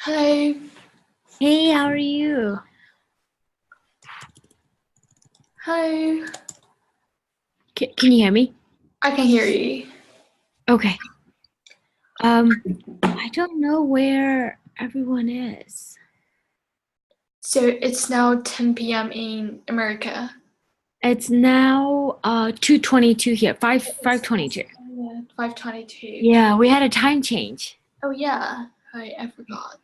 Hello. Hey, how are you? Hello. Can you hear me? I can hear you. Okay. I don't know where everyone is. So it's now 10 p.m. in America. It's now 2:22 here. 5:22. 5:22. Yeah, we had a time change. Oh yeah, I forgot.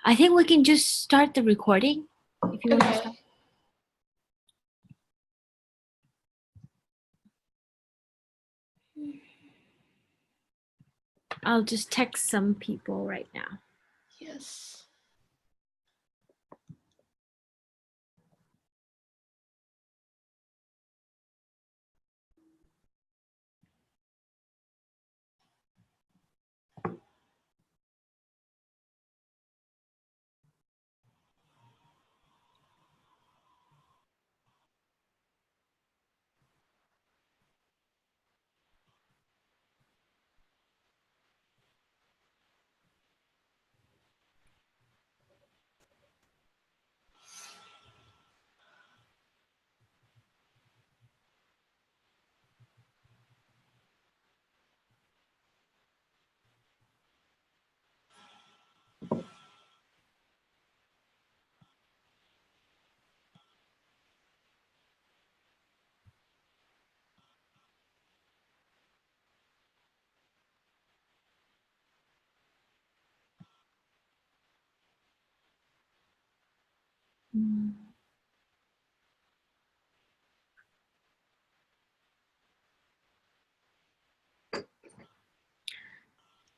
I think we can just start the recording if you want to Okay. start. I'll just text some people right now. Yes.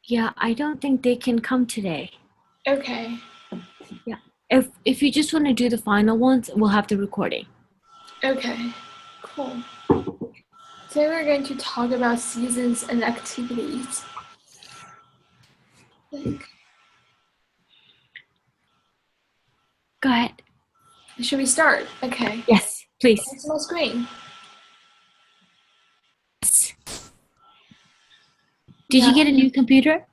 Yeah, I don't think they can come today. Okay. Yeah. If you just want to do the final ones, we'll have the recording. Okay. Cool. Today we're going to talk about seasons and activities. Go ahead. Should we start? Okay. Yes, please. What's my screen? Did Yeah. you get a new computer?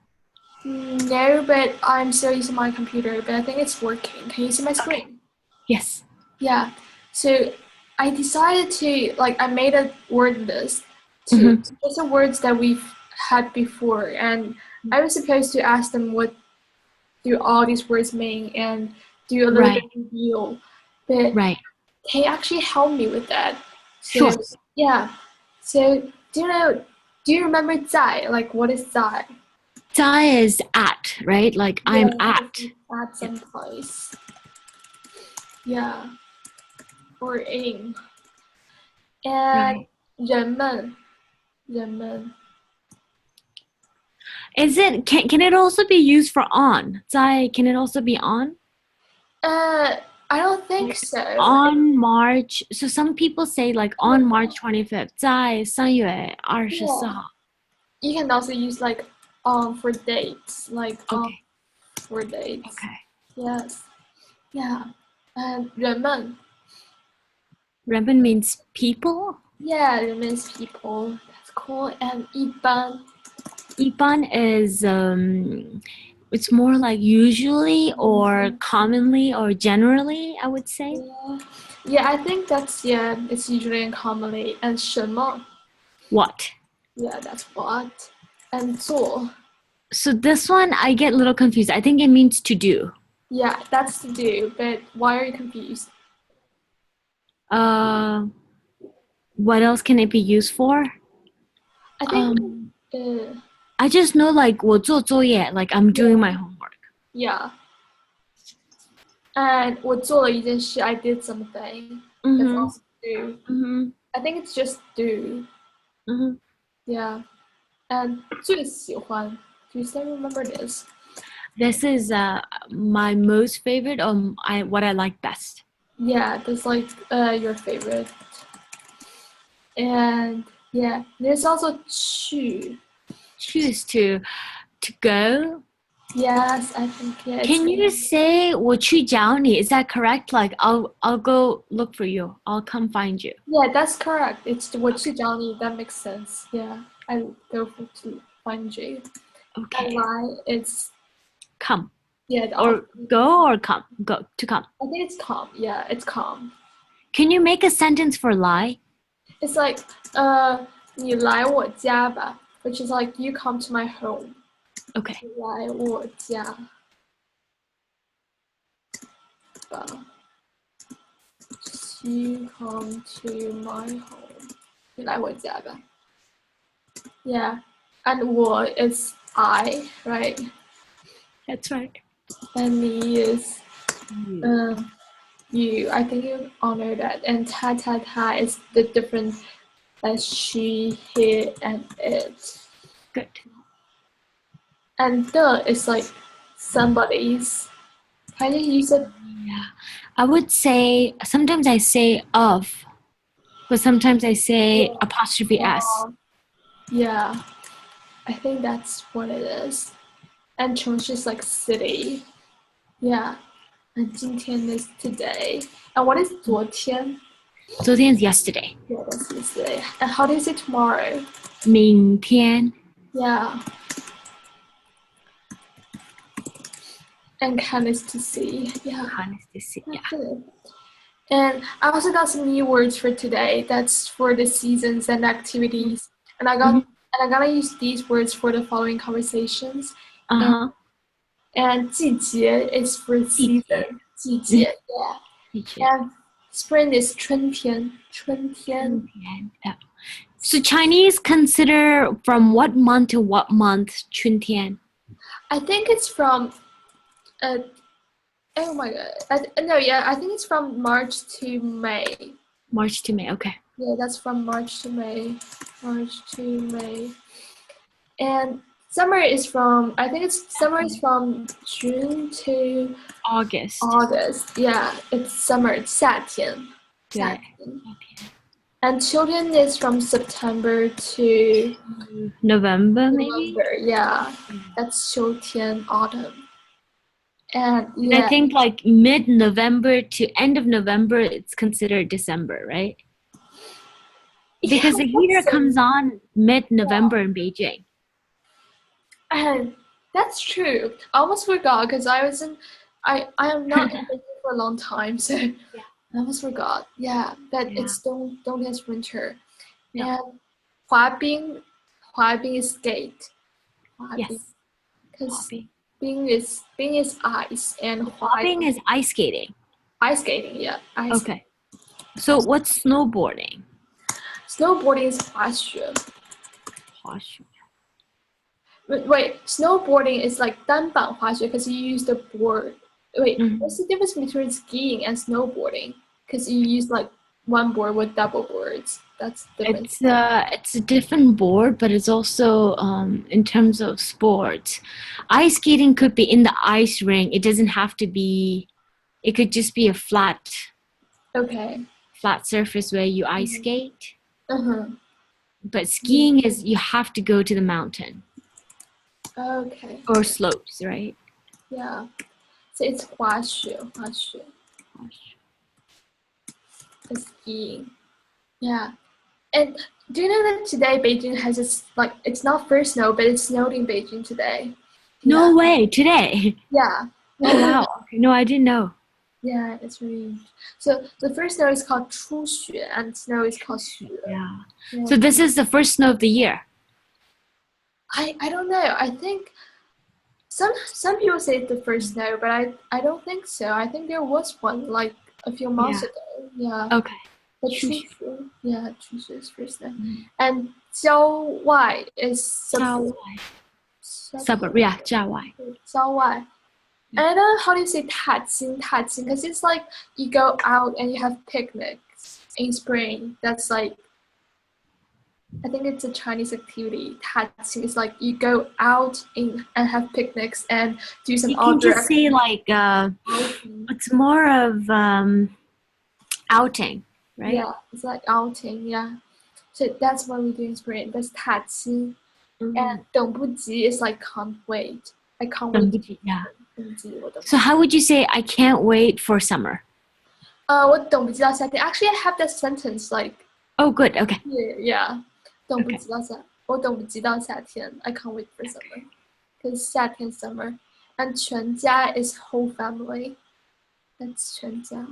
No, but I'm still using my computer, but I think it's working. Can you see my screen? Yes. Yeah. So I decided to I made a word list to Mm-hmm. just the words that we've had before, and I was supposed to ask them what do all these words mean and do a little Right. bit of review, but Right. they actually helped me with that. Sure. So yeah. So do you remember 在? Like what is 在? 在 is at, right? Like I'm Yeah, at. it's like at Yeah. some place. Yeah. Or in. And Right. 人们. Is it can it also be used for on? 在 can it also be on? I don't think Like so. on March. So some people say like on March 25th. 在3月24 Yeah. 号. You can also use like for dates, like Okay. for dates. Okay. Yes. Yeah. And 人们. 人们 means people. Yeah, 人们 is people. That's cool. And 一般. Ipan is it's more like usually or commonly or generally, I would say. Yeah. Yeah, I think it's usually and commonly. And 什么. What? Yeah, that's what. And 做. So this one I get a little confused. I think it means to do. Yeah, that's to do, but why are you confused? Uh, what else can it be used for? I think Um, uh, I just know like 我做作业, like I'm doing my homework. yeah. And 我做了一件事, I did something. That's Mm-hmm. also do. Mm-hmm. I think it's just do. Mm-hmm. Yeah. And 最喜欢. Do you still remember this? This is my most favorite or what I like best. Yeah, that's like your favorite. And yeah, there's also 去. Choose to go. Yes, I think yeah. Can you say 我去找你? Is that correct? Like I'll go look for you. I'll come find you. Yeah, that's correct. It's what you Johnny. That makes sense. Yeah, I go for to find you. Okay. And lie, it's Come. yeah. Or go or come. Go to come. I think it's calm. Yeah, it's calm. Can you make a sentence for lie? It's like 你来我家吧 which is like you come to my home. Okay. 你来我家吧 You come to my home. 你来我家吧 Yeah, and 我 is I, right? That's right. And 你 is you. I think you honor that. And ta is the difference as she, he, and it. Good. And the is like somebody's. Can you use it? Yeah. I would say sometimes I say of, but sometimes I say apostrophe s. Yeah, I think that's what it is. And 城市 is like city. Yeah. And 今天 is today. And what is 昨天? 昨天 is yesterday. Yeah, that's yesterday. And how do you say tomorrow? 明天. Yeah. And can is to see. Yeah. Can is to see. Yeah. Good. And I also got some new words for today. That's for the seasons and activities. And I gotta use these words for the following conversations. Uh-huh. And 季节 is for season. 季节, yeah. 季节. And spring is 春天. 春天. Yeah. So Chinese consider from what month to what month 春天? I think it's from oh my god. I think it's from March to May. March to May, okay. Yeah, that's from March to May. March to May. And summer is from June to August. Yeah, it's summer. It's 夏天. Good. And children is from September to November, maybe? Yeah, that's 秋天, autumn. And I think like mid-November to end of November, it's considered December, right? Because the heater comes on mid-November in Beijing. And that's true. I almost forgot because I am not in Beijing for a long time, so I almost forgot. Yeah, that it's don't is winter. Yeah. And 滑冰 is skate. 滑冰. Yes. Because Bing is ice and Hopping is ice skating. Ice skating, yeah. Okay. So what's snowboarding? Snowboarding is 滑雪. 滑雪. Wait, snowboarding is like 单板滑雪 because you use the board. Wait, what's the difference between skiing and snowboarding? Because you use like one board with double boards. That's different. It's a different board, but it's also in terms of sports. Ice skating could be in the ice rink. It doesn't have to be. It could just be a flat surface where you ice skate. But skiing is you have to go to the mountain. Okay. Or slopes, right? Yeah. So it's 滑雪. Skiing. Yeah. And do you know that today Beijing has this, like, it's not first snow, but it snowed in Beijing today. No way, today? Yeah. Oh, wow. No, I didn't know. Yeah, it's really. So the first snow is called 初雪 and snow is called 雪. Yeah. So this is the first snow of the year? I don't know. I think some people say it's the first snow, but I don't think so. I think there was one like a few months ago. Yeah. Okay. But 初雪 is first snow. And 郊外 is suburb. Yeah, 郊外. 郊外. I don't know how do you say 踏青 because it's like you go out and you have picnics in spring. That's like, I think it's a Chinese activity. 踏青 is like you go out and have picnics and do some outdoor. You can just say like it's more of outing, right? Yeah, it's like outing. Yeah, so that's what we do in spring. That's 踏青. And 等不及 is like can't wait. I can't 等 wait. 不及, yeah. 等不及，我等不及。 So how would you say I can't wait for summer? 我等不及到夏天。Actually, I have that sentence like Oh, good. Okay. yeah. 等不及到我等不及到夏天。I can't wait for summer. Because 夏天 summer. And 全家 is whole family. That's 全家。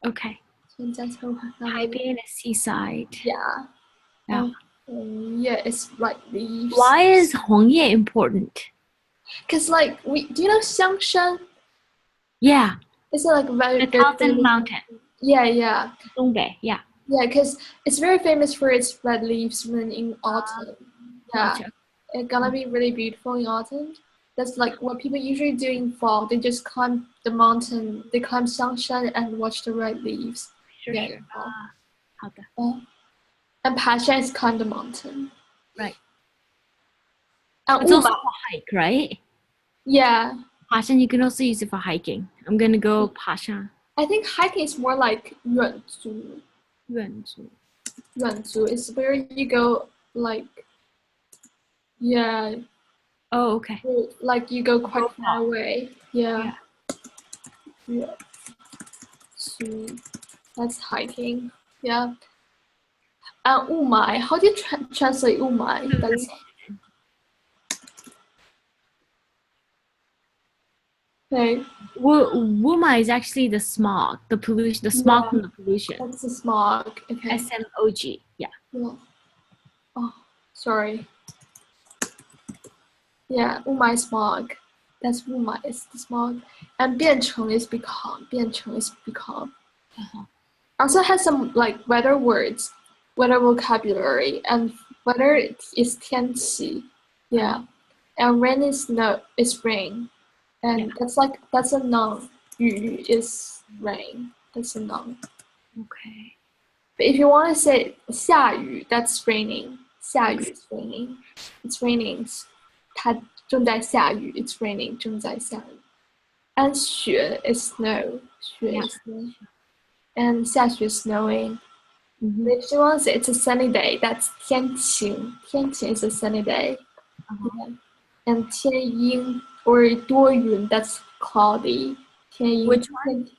Okay. 全家 is whole family. 海边 is seaside. Yeah. Yeah. Yeah, it's like leaves. Why is 红叶 important? Because like do you know 香山? Yeah. It's like very The Thousand Mountain. Yeah. 东北, yeah. Yeah, because it's very famous for its red leaves when in autumn. Yeah, Gotcha. it's gonna be really beautiful in autumn. That's like what people usually do in fall. They just climb the mountain, they climb Xiangshan and watch the red leaves. Sure, Yeah, sure. in fall. 好的. And Pasha is climb the mountain. Right. And It's also Uma, for hike, right? yeah. Pashan, you can also use it for hiking. I'm gonna go Pashan. I think hiking is more like 远足. 远足. 远足 is where you go like, yeah, Oh, okay. like you go quite far away. Yeah. So that's hiking. Yeah. And 雾霾, how do you translate 雾霾? That's okay. Wuma is actually the smog, the pollution, the smog from the pollution. That's the smog. Okay. SMOG, yeah. Oh, sorry. Yeah, 雾霾 smog. That's 雾霾 is the smog. And 变成 is become. 变成 is become. Also has some like weather words, weather vocabulary, and weather is 天气. Yeah. And rain is rain. And that's a noun. 雨 is rain. That's a noun. Okay. But if you want to say 下雨, that's raining. 下雨 is raining. It's raining. 它正在下雨. It's raining. 正在下雨. And 雪 is snow. 雪 is snow. And 下雪 is snowing. If you want to say it's a sunny day, that's 天晴. 天晴 is a sunny day. Yeah. And 天阴 or 多云, that's cloudy. 天阴, Which one?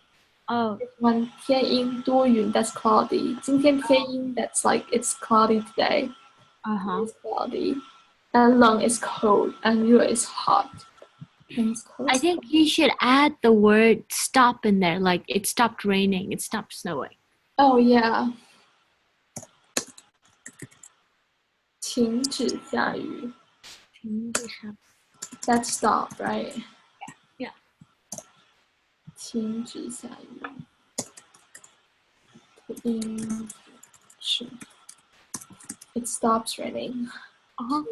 Oh. This one 天阴多云, that's cloudy. 今天天阴, that's like it's cloudy today. It's cloudy. And 冷 is cold and 热 is hot. I think you should add the word stop in there, like it stopped raining, it stopped snowing. Oh yeah. 停止下雨. That's stop, right? Yeah. 停止下雨. It stops raining.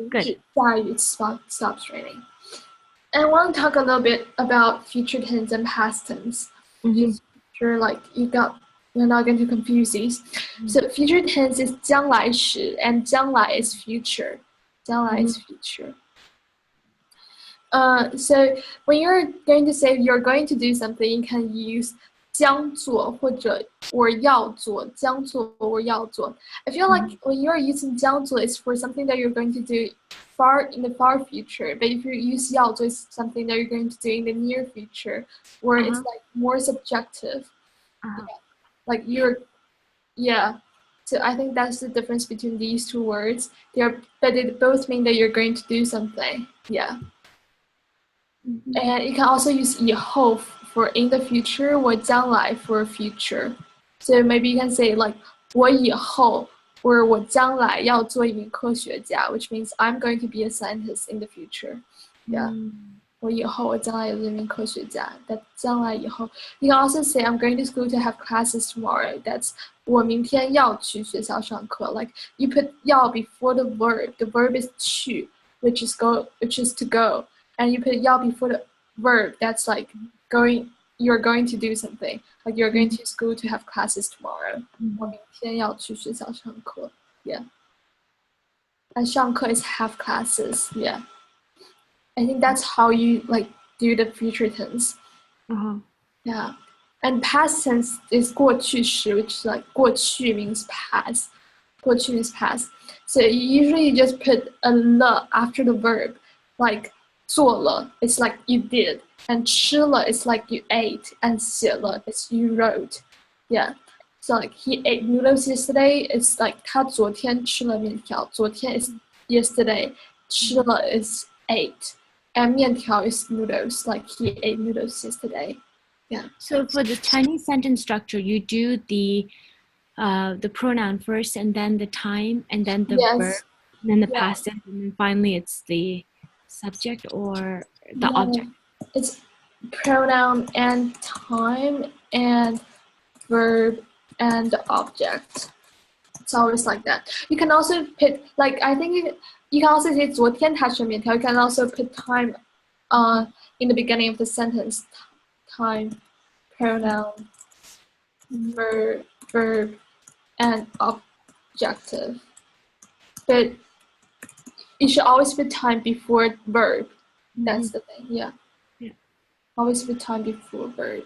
Good. 下雨 it stops raining. And I want to talk a little bit about future tense and past tense. Just sure, like you're not going to confuse these. So future tense is 将来时 and 将来 is future. 将来 is future. So when you're going to say you're going to do something, you can use 将做或者 or 要做, 将做 or 要做. I feel like when you're using 将做, it's for something that you're going to do in the far future. But if you use 要做, it's something that you're going to do in the near future, where it's like more subjective. Like So I think that's the difference between these two words. But they both mean that you're going to do something. Yeah. And you can also use 以后 for in the future or 将来 for future. So maybe you can say like 我以后 or 我将来要做一名科学家, which means I'm going to be a scientist in the future. Yeah. 我以后我将来要做一名科学家. That 将来以后. You can also say I'm going to school to have classes tomorrow. That's 我明天要去学校上课. Like you put 要 before the verb. The verb is 去, which is to go. And you put 要 before the verb. That's like you're going to do something. Like you're going to school to have classes tomorrow. 我明天要去学校上课. Yeah. And 上课 is have classes. Yeah. I think that's how you like do the future tense. Yeah. And past tense is 过去时, which is like 过去 means past. 过去 means past. So usually you just put a le after the verb. Like 做了 it's like you did, and 吃了 it's like you ate, and 写了 it's you wrote. Yeah. So like he ate noodles yesterday, it's like 他昨天吃了面条，昨天 is yesterday, 吃了 is ate, and 面条 is noodles, like he ate noodles yesterday. Yeah. So for the Chinese sentence structure, you do the pronoun first, and then the time, and then the verb, and then the past tense, and then finally it's the subject or the object. It's pronoun and time and verb and object. It's always like that. You can also put, like, I think you can also say 昨天他吃面条. You can also put time in the beginning of the sentence. Time, pronoun, verb, and objective. But you should always put time before verb. That's the thing. Yeah. Always put time before verb.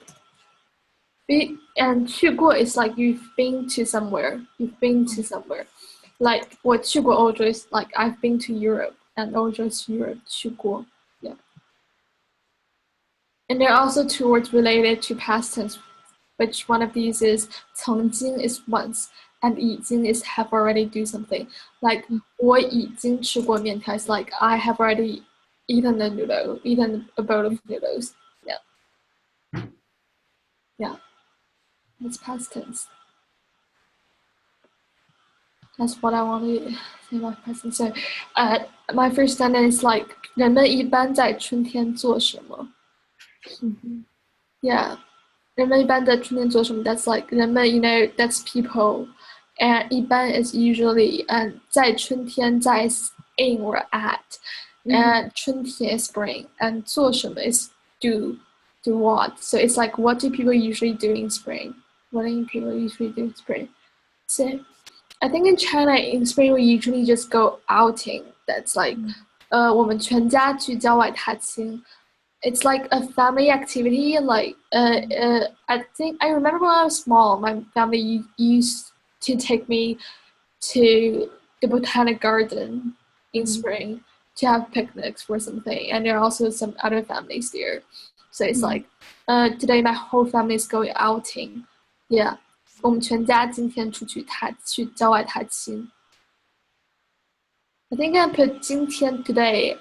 And 去过 is like you've been to somewhere. You've been to somewhere. Like 我去过欧洲 is like I've been to Europe, and 欧洲 is Europe. 去过. Yeah. And there are also two words related to past tense. Which one of these is 曾经 is once, and 已经 is have already do something. Like 我已经吃过面条 is like I have already eaten a noodle, eaten a bowl of noodles. Yeah. Yeah. It's past tense. That's what I want to say about past tense. So, my first sentence is like 人们一般在春天做什么? Yeah. 人们一般在春天做什么? That's like 人们, you know, that's people. And 一般 is usually 在春天 在 is in or at. And 春天 is spring. And 做什么 is do what. So it's like what do people usually do in spring? What do people usually do in spring? So I think in China, in spring, we usually just go outing. That's like 我们全家去郊外踏青. It's like a family activity. Like I think I remember when I was small, my family used to take me to the botanic garden in spring to have picnics or something. And there are also some other families there. So it's like today my whole family is going outing. Yeah. 我们全家今天出去去郊外踏青. I think I put 今天 today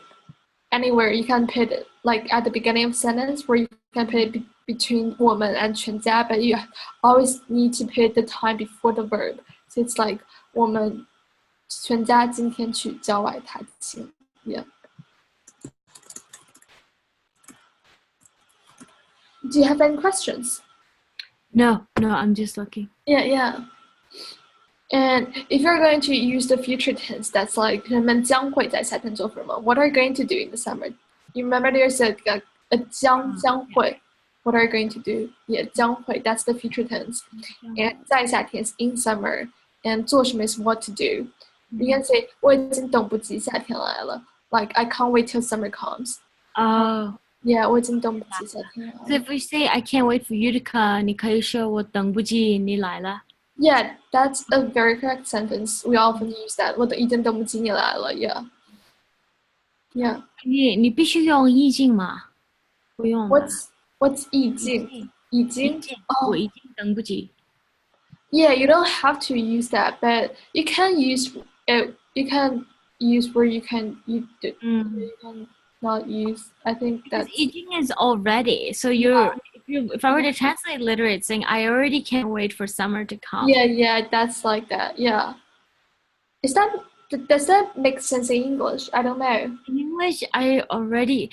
anywhere. You can put it like at the beginning of sentence, where you can put it between 我们 and 全家, but you always need to put the time before the verb. So it's like 我们全家今天去郊外踏青. Yeah. Do you have any questions? No, I'm just looking. Yeah. And if you're going to use the future tense, that's like 人们将会在夏天做什么? What are you going to do in the summer? You remember there's a 将会. What are you going to do? Yeah, 将会, that's the future tense. And 在夏天 is in summer. And 做什么 is what to do. You can say 我已经等不及夏天来了. Like I can't wait till summer comes. Oh. Yeah, 我已经等不及夏天来了. So if we say I can't wait for you to come, 你可以说我等不及你来了. Yeah, that's a very correct sentence. We often use that. 我已经等不及你来了. Yeah. Yeah. 你必须用意境吗？不用吧。What's 意境? 已经? Oh. 我已经等不及. Yeah, you don't have to use that, but you can use it. You can use where you can not use. I think that 已经 is already. So if I were to translate literally, it's saying I already can't wait for summer to come. Yeah, that's like that. Yeah. Does that make sense in English? I don't know. In English, I already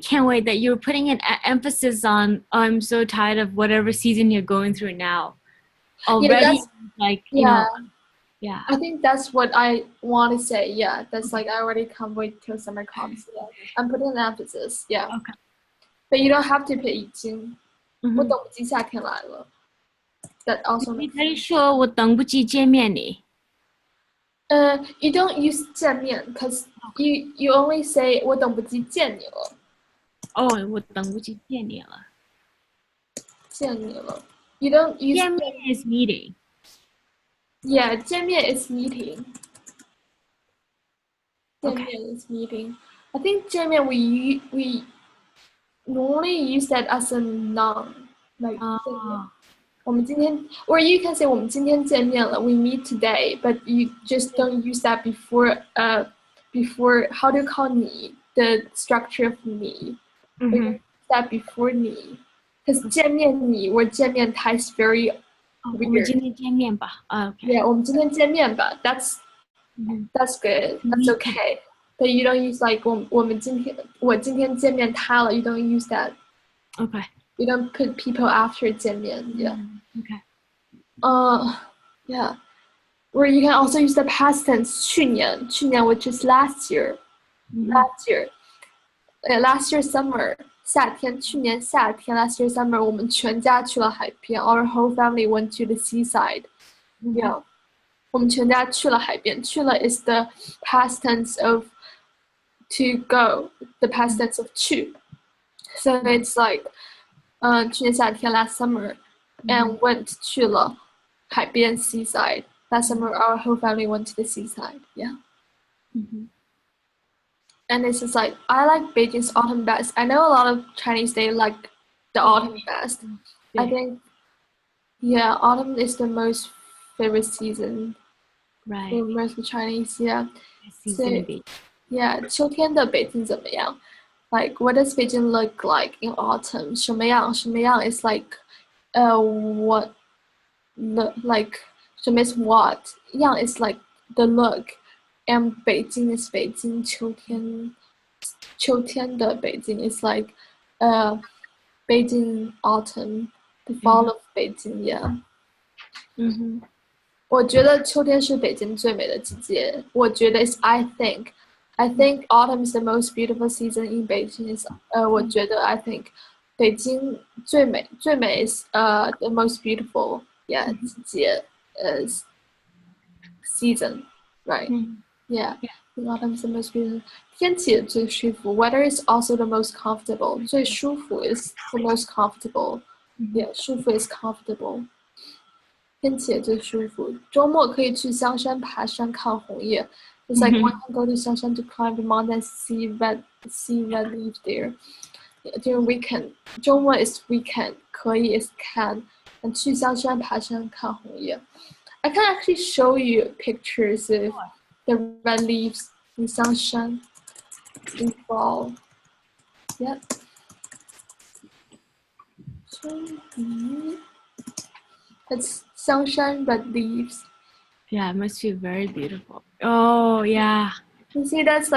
can't wait that you're putting an emphasis on I'm so tired of whatever season you're going through now. Already, like you know. Yeah. I think that's what I want to say. Yeah, that's like I already can't wait till summer comes. Yeah. I'm putting an emphasis. Yeah. Okay. But you don't have to put 已经. 我等不及夏天来了. That also makes sense. 你可以说我等不及见面你. You don't use 见面 because you only say 我等不及见你了. Oh, 我等不及见你了. 见你了. You don't use 见面 is meeting. Yeah, 见面 is meeting. 见 Okay. 面 is meeting. I think 见面 we normally use that as a noun, like 见面。我们今天 or you can say 我们今天见面了 we meet today, but you just don't use that before how do you call 你 the structure of 你 we don't use that before 你 because 见面你 or 见面他 is very weird. 我们今天见面吧 okay. Yeah, 我们今天见面吧 that's good, that's okay, but you don't use like 我今天见面他了 you don't use that. Okay. You don't put people after 见面 yeah. Okay. Yeah. Or you can also use the past tense 去年 which is last year. Last year summer 夏天去年夏天 last year summer 我们全家去了海边 our whole family went to the seaside. Yeah. 我们全家去了海边去了 is the past tense of to go, the past tense of 去 so it's like 去年夏天 last summer and went 去了海边 seaside. Last summer, our whole family went to the seaside. Yeah. And it's just like, I like Beijing's autumn best. I know a lot of Chinese, they like the autumn best. Yeah. I think, yeah, autumn is the most favorite season. Right. For most of Chinese, yeah. Season so, yeah, 秋天的北京怎么样? Like, what does Beijing look like in autumn? 什么样 is like, what, like, 什么 is what? 样 is like the look. And 北京 is 北京秋天的北京 is like, Beijing autumn, the fall of Beijing, yeah. 我觉得秋天是北京最美的季节。我觉得 is I think autumn is the most beautiful season in Beijing. Is 我觉得 I think 北京最美 is the most beautiful 季节season, right? Yeah. Autumn is the most beautiful. 天气最舒服 weather is also the most comfortable. 最舒服 is the most comfortable. Yeah, 舒服 is comfortable. 天气也最舒服。周末可以去香山爬山看红叶。It's like one can go to Xiangshan to climb the mountain and see red leaves there. During weekend, 周末 is weekend, 可以 is can, and 去香山爬山看红叶。I can actually show you pictures of the red leaves in Xiangshan in fall. Yep. It's Xiangshan red leaves. Yeah, it must be very beautiful. Oh, yeah. You see, that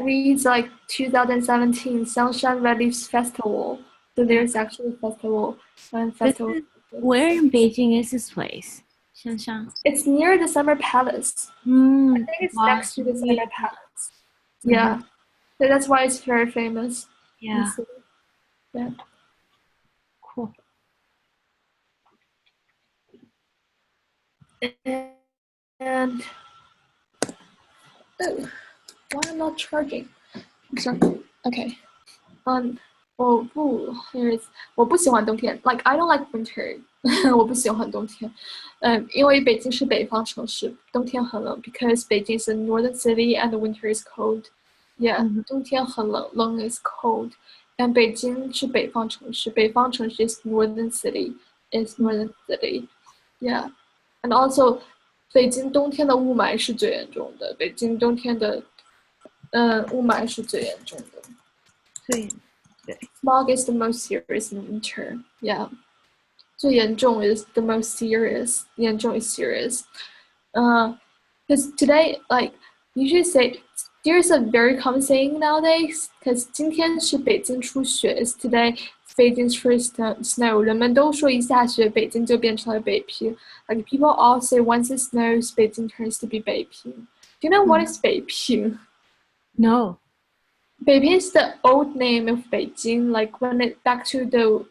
reads like 2017 Xiangshan Red Leaves Festival. So there's actually a festival. Where in Beijing is this place? Xiangshan. It's near the Summer Palace. I think it's next to the Summer Palace. Yeah. So that's why it's very famous. Yeah. Yeah. Cool. And oh, why am I not charging? I'm sorry. Okay. 我不喜欢冬天 Like I don't like winter. 我不喜欢冬天。因为北京是北方城市，冬天很冷 because Beijing is a northern city and the winter is cold. Yeah, 冬天很冷，冷 is cold. And 北京是北方城市，北方城市 is northern city. Yeah. And also, 北京冬天的雾霾是最严重的。北京冬天的雾霾是最严重的。对。Smog is the most serious in winter. Yeah. 最严重 is the most serious. 严重 is serious. Because today, like, usually say, there's a very common saying nowadays, because 今天是北京初雪 is today Beijing's first snow. 人们都说一下雪，北京就变成了北平。Like people all say once it snows, Beijing turns to be 北平. Do you know what is 北平? No. 北平 is the old name of Beijing, like when it back to the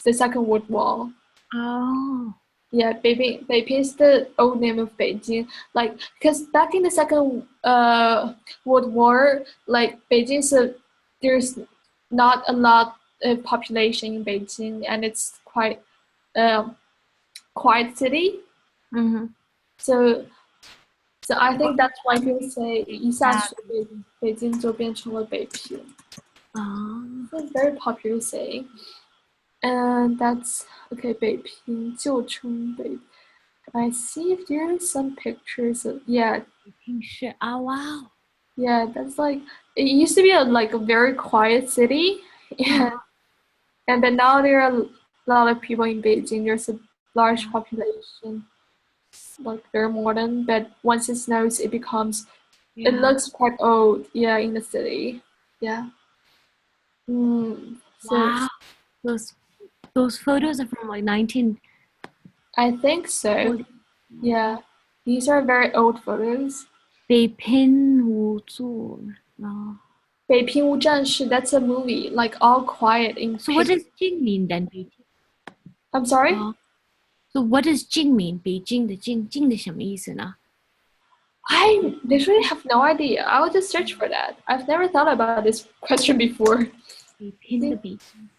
the Second World War. Oh. Yeah, Beiping is the old name of Beijing. Like, because back in the Second World War, like Beijing, there's not a lot of population in Beijing, and it's quite quiet city. So So I think that's why people say 一下去北京就变成了北平. It's a very popular saying. And that's okay, 北平旧称北. I see if there are some pictures of Oh wow. Yeah, that's like it used to be a very quiet city. And then now there are a lot of people in Beijing. There's a large population. Like very modern, but once it snows, it becomes. It looks quite old. Yeah, in the city. Yeah. Wow. Those photos are from like 19. I think so. Yeah, these are very old photos. 北平无座. Beiping Wu Zhanshi, that's a movie, like all quiet in. So what does Jing mean then, Beijing? I'm sorry? So what does Jing mean? 北京的京的什么意思呢? I literally have no idea. I'll just search for that. I've never thought about this question before. 北平的北京.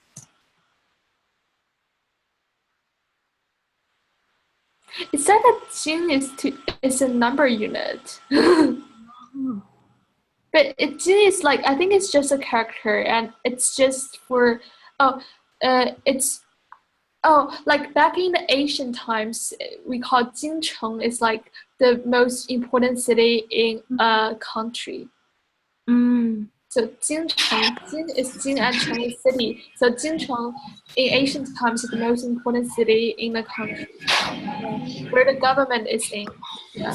It said that Jing is a number unit. But Jing is like, I think it's just a character, and it's just for like back in the ancient times, we call Jingcheng is like the most important city in a country. So Jingcheng, Jing is Jing and Cheng is city. So Jingcheng in ancient times is the most important city in the country, where the government is in. Yeah.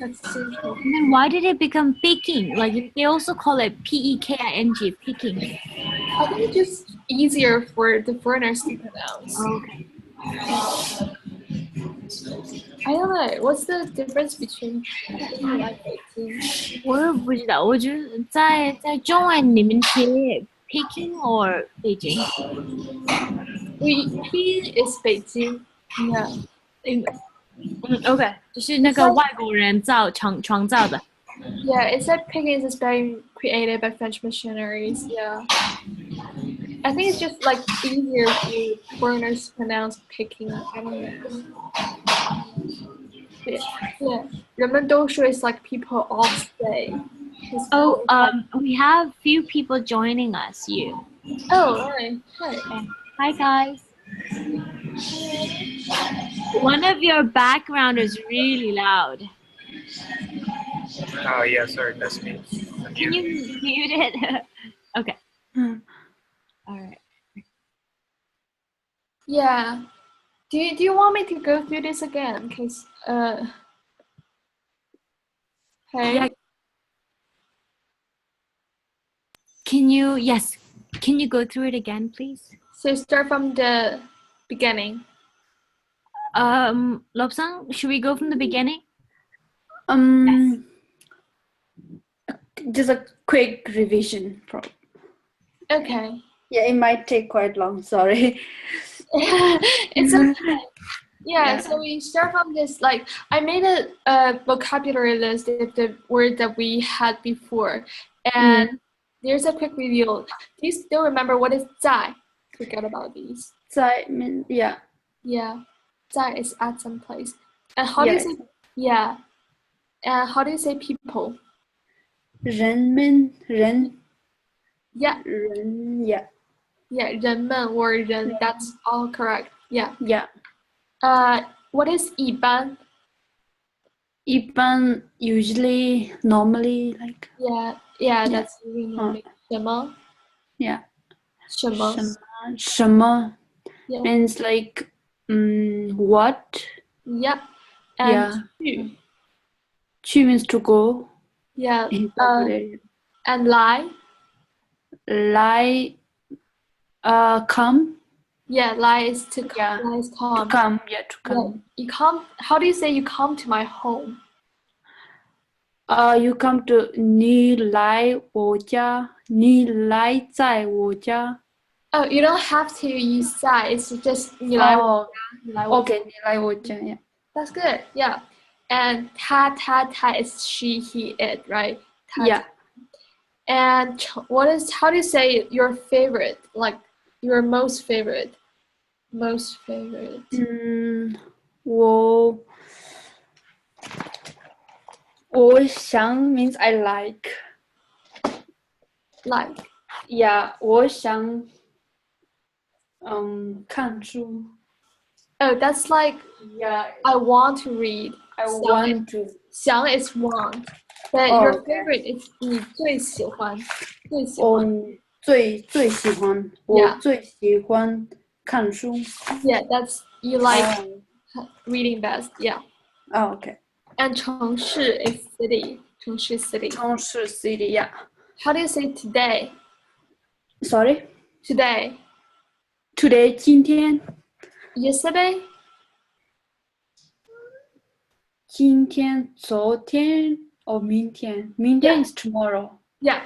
That's Jingcheng. And then why did it become Peking? Like they also call it Peking, Peking. I think it's just easier for the foreigners to pronounce. Okay. I don't know. What's the difference between Peking and Beijing? 我也不知道，我觉得在中文里面写 Peking or 北京。P is Beijing. Yeah. OK， 就是那个外国人创造的。Yeah, it said Peking is being created by French missionaries. Yeah. I think it's just like easier for foreigners to pronounce Peking. I don't know. Yeah. 人们都说 is like people all say. Oh, we have few people joining us. You. Oh, hi. Hi, guys. One of your background is really loud. Oh, yeah, sorry, that's me. Can you mute it? Okay. All right. Yeah. Do you want me to go through this again? Cause hey. Yeah. Can you go through it again, please? So start from the beginning. Lobsang, should we go from the beginning? Yes. Just a quick revision. Okay. Yeah, it might take quite long. Sorry. It's okay. Yeah, so we start from this, like, I made a vocabulary list of the word that we had before. And there's a quick review. Do you still remember what is 在? Forget about these. 在 mean, yeah. Yeah. 在 is at some place. And how do you say, and how do you say people? 人们 人 Yeah. 人 yeah. Yeah, 人们 or 人, that's all correct. Yeah. Yeah. What is 一般? 一般 usually normally like Yeah, that's really normally. 什么? Yeah. 什么? 什么 Yeah. means like what? Yep. And 去. 去 means to go. Yeah. And lie. Lie come. Yeah, lie is to come. Yeah. Lie is come. To come. Yeah, to come. Yeah. You come. How do you say you come to my home? You come to 你来我家，你来在我家。Oh, you don't have to use that. It's just 你来我家. Okay, 你来我家. Yeah. That's good. Yeah. And 他 is she, he, it, right? 他, yeah. And how do you say your favorite? Like your most favorite? Most favorite. 我我想 means I like. Like. Yeah, 我想看书. Oh, that's like Yeah, I want to read. I want to. 想 is want. But Oh, your okay. favorite is 你最喜欢。最喜我欢。最喜欢 Yeah. 我最喜欢看书. Yeah, that's you like Oh. reading best. Yeah. Oh, okay. And 城市 is city. 城市 city. 城市 city, yeah. How do you say today? Sorry? Today. Today, 今天 Yesterday? 今天昨天 or 明天 明天 Yeah. is tomorrow. Yeah.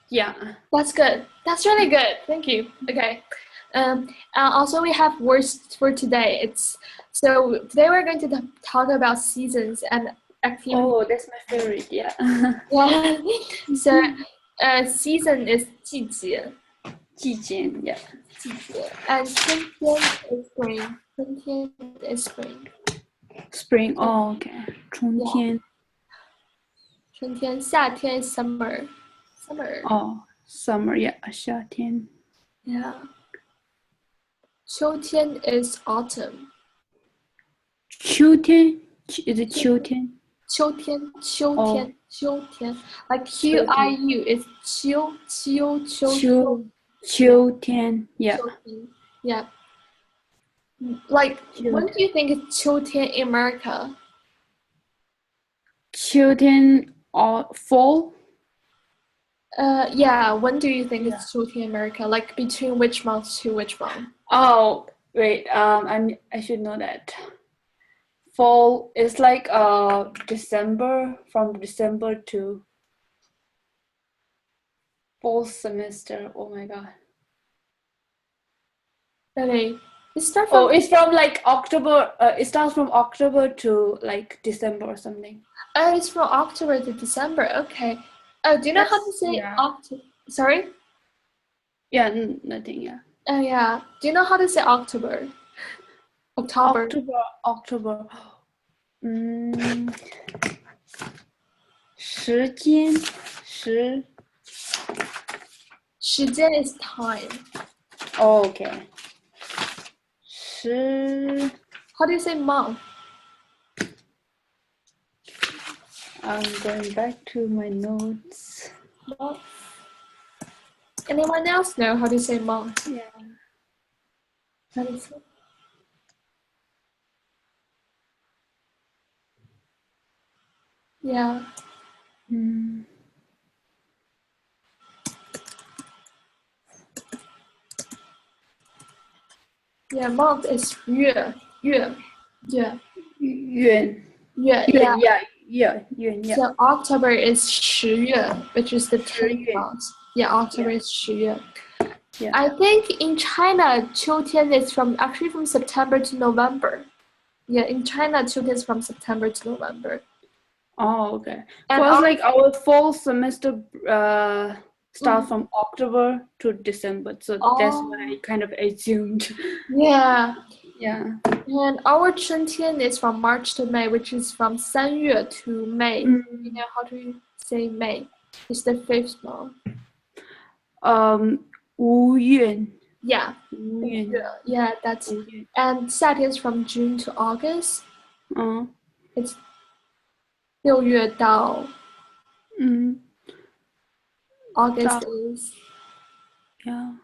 Yeah. That's good. That's really good. Thank you. Okay. Also, we have words for today. So today we're going to talk about seasons and activities. Oh, that's my favorite. Yeah. Yeah. So, season is 季节.季节 yeah. 季节 and 春天 is spring. 春天 is spring. Spring. Oh, okay. 春天 春天夏天 is summer. Summer. Oh, summer. Yeah. 夏天 Yeah. 秋天 is autumn. 秋天 is it 秋天秋天，秋天，秋天。Like Qiu is 秋，秋，秋，秋天 yeah. 秋天。Yeah. Like, when do you think it's 秋天 in America? 秋天 or fall? Yeah. When do you think it's 秋天 in America? Like between which month to which month? Oh, wait. I should know that. Fall is like December, from December to fall semester. Oh my god. Okay. It's start from. Oh, it's from like October. It starts from October to like December or something. Oh, it's from October to December. Okay. Oh, do you know how to say October? Sorry. Yeah, nothing. Yeah. Oh yeah. Do you know how to say October? October. October. 时间 is time. Oh, okay. How do you say month? I'm going back to my notes. Month. Anyone else know how to say month? Yeah. How do you say? Yeah. Yeah, month is 月. Yeah. Yuan. Yeah. Yeah. So October is 十月, which is the 10th 十月. month. Yeah, October is 十月. Yeah. I think in China, 秋天 is actually from September to November. Yeah, in China, 秋天 is from September to November. Oh, okay. And For us, like our fall semester starts from October to December, so that's what I kind of assumed. Yeah. Yeah. And our 春天 is from March to May, which is from 三月 to May. You know how to say May? It's the 5th month. 五月. Yeah. 五月. Yeah, that's. And 夏天 is from June to August. It's 6月到 August is. Yeah.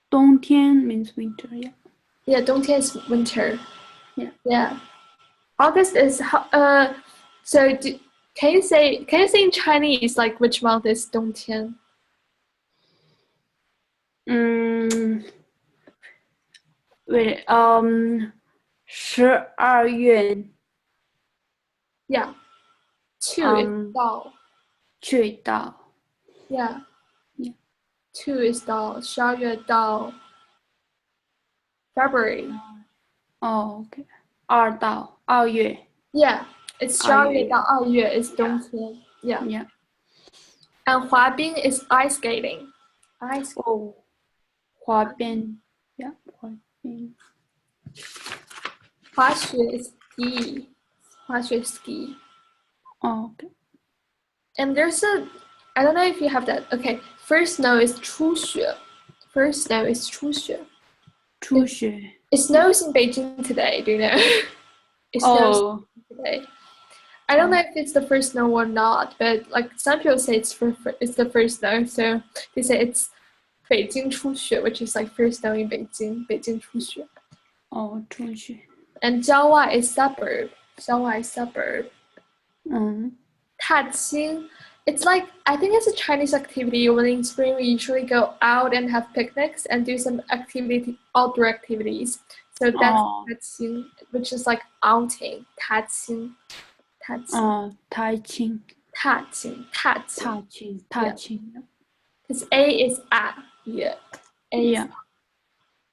冬天 means winter, yeah. Yeah, 冬天 is winter. Yeah. Yeah. August is so can you say in Chinese like which month is 冬天? Wait, 12月. Yeah. 2 is 到. 去到. Yeah. Yeah. 2 is 到12月到 February. Oh, okay. 2月. Yeah, it's 12月到2月 is 冬天. Yeah. Yeah. And 滑冰 is ice skating. Oh. 滑冰. Yeah, 滑冰. 滑雪 is ski. 滑雪 ski. Oh, okay. And there's I don't know if you have that. Okay, first snow is 初雪. First snow is 初雪. 初雪. It snows in Beijing today, do you know? It snows today. I don't know if it's the first snow or not, but like some people say it's the first snow, so they say it's 北京初雪, which is like first snow in Beijing, 北京初雪. 初雪. And 郊外 is suburb. 郊外 suburb. 踏青, it's like, I think it's a Chinese activity. When in spring we usually go out and have picnics and do some outdoor activities. So that's 踏青, which is like outing. 踏青. 踏青. 踏青. 踏青. 踏青. 踏青. 踏青. Because A is at. Yeah. A is yeah.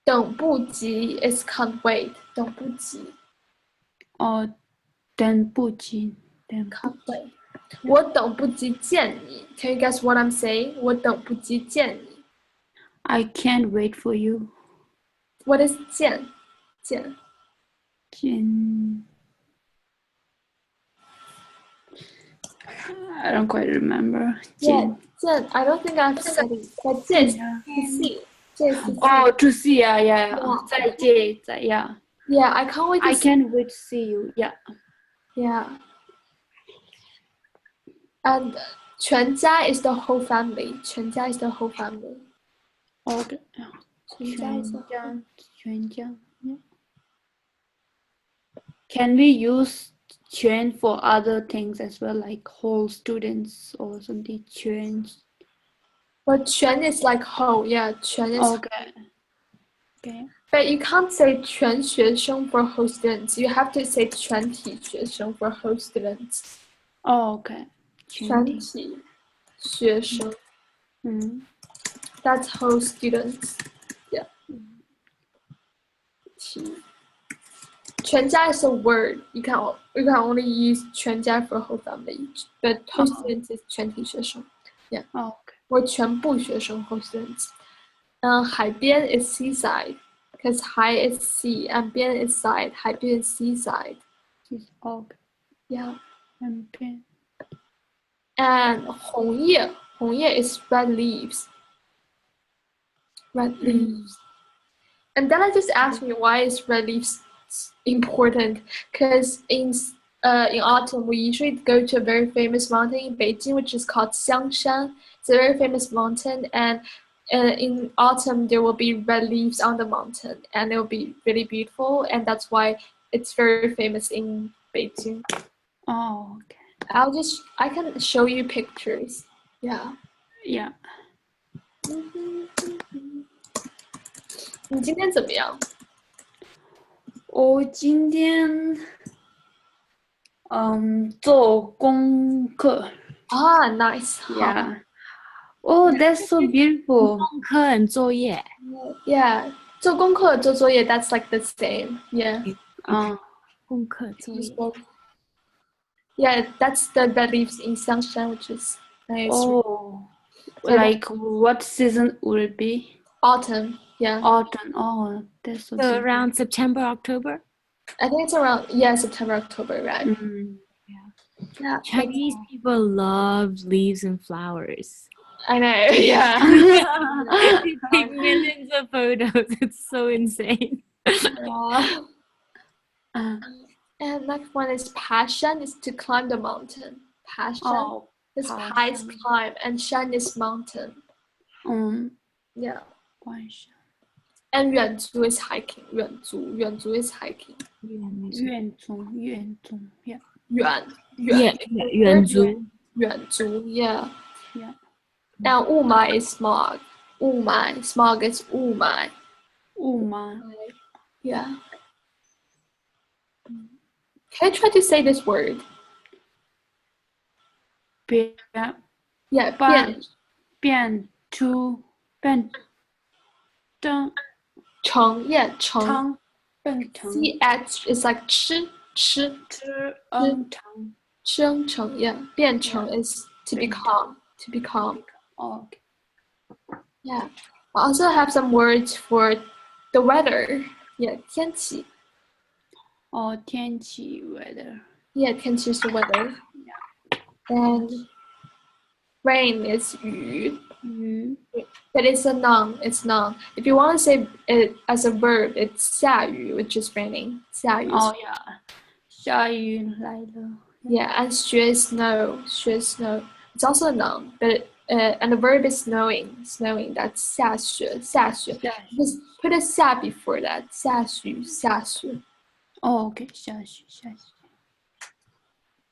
等不及 is can't wait. 等不及. 等不及. Can't wait. 我等不及见你. Can you guess what I'm saying? 我等不及见你. I can't wait for you. What is 见? 见. 见. I don't quite remember. 见. I don't think I've said it. But 见 is to see. 见 is to see. To see, yeah. 再见, yeah. Yeah, I can't wait to I see. can't wait to see you, yeah. Yeah. And 全家 is the whole family. 全家 is the whole family. Okay. 全家 is the whole. 全家. Yeah. Can we use 全 for other things as well, like whole students or something? 全. Well, 全 is like whole. Yeah, 全 is okay. But you can't say 全学生 for whole students. You have to say 全体学生 for whole students. Okay. 全体学生. That's whole students. Yeah. 全家 is a word. You can only use 全家 for whole family. But whole students is 全体学生. Yeah. Okay. Or 全部学生 whole students. 海边 is seaside. Because 海 is sea and 边 is side. 海边 is seaside. Okay. Yeah. And 边. And 红叶 is red leaves. Red leaves. And then I just asked me why is red leaves important? Because in autumn we usually go to a very famous mountain in Beijing, which is called Xiangshan. It's a very famous mountain, and in autumn there will be red leaves on the mountain, and it will be really beautiful, and that's why it's very famous in Beijing. Okay. I can show you pictures. Yeah. Yeah. 你今天怎么样？我今天做功课。Nice. Yeah. Oh, that's so beautiful. 功课 and 作业. Yeah. 做功课做作业 that's like the same. Yeah. 功课作业. Yeah, that's the red leaves in Xiangshan, which is nice. Oh. Like what season would it be? Autumn. Yeah. Autumn. Oh, that's so So around September, October? I think it's around September, October, right? Yeah. Chinese people love leaves and flowers. I know. Yeah. They take millions of photos. It's so insane. Yeah. And next one is 爬山 is to climb the mountain. 爬山 is 爬 is climb and 山 is mountain. Yeah. 关山. And 远足 is hiking. 远足 is hiking. 远足 yeah. 远足 yeah. Yeah. And 雾霾 is smog. 雾霾 smog is 雾霾. 雾霾. Yeah. Can I try to say this word? 变 Yeah, 变成 yeah, 成. 变成 ch is like 吃 成 yeah. 变成 is to become. Okay. Yeah. I also have some words for the weather. Yeah, 天气.天气 weather. Yeah, 天气 is the weather. And rain is 雨. 雨 But it's a noun. It's noun. If you want to say it as a verb, it's 下雨, which is raining. 下雨. Oh yeah. 下雨来了. Yeah, and 雪 snow. 雪 snow. It's also a noun, but and the verb is snowing. Snowing. That's 下雪. 下雪. Just put a 下 before that. 下雨,下雪. Oh, okay. 下雪.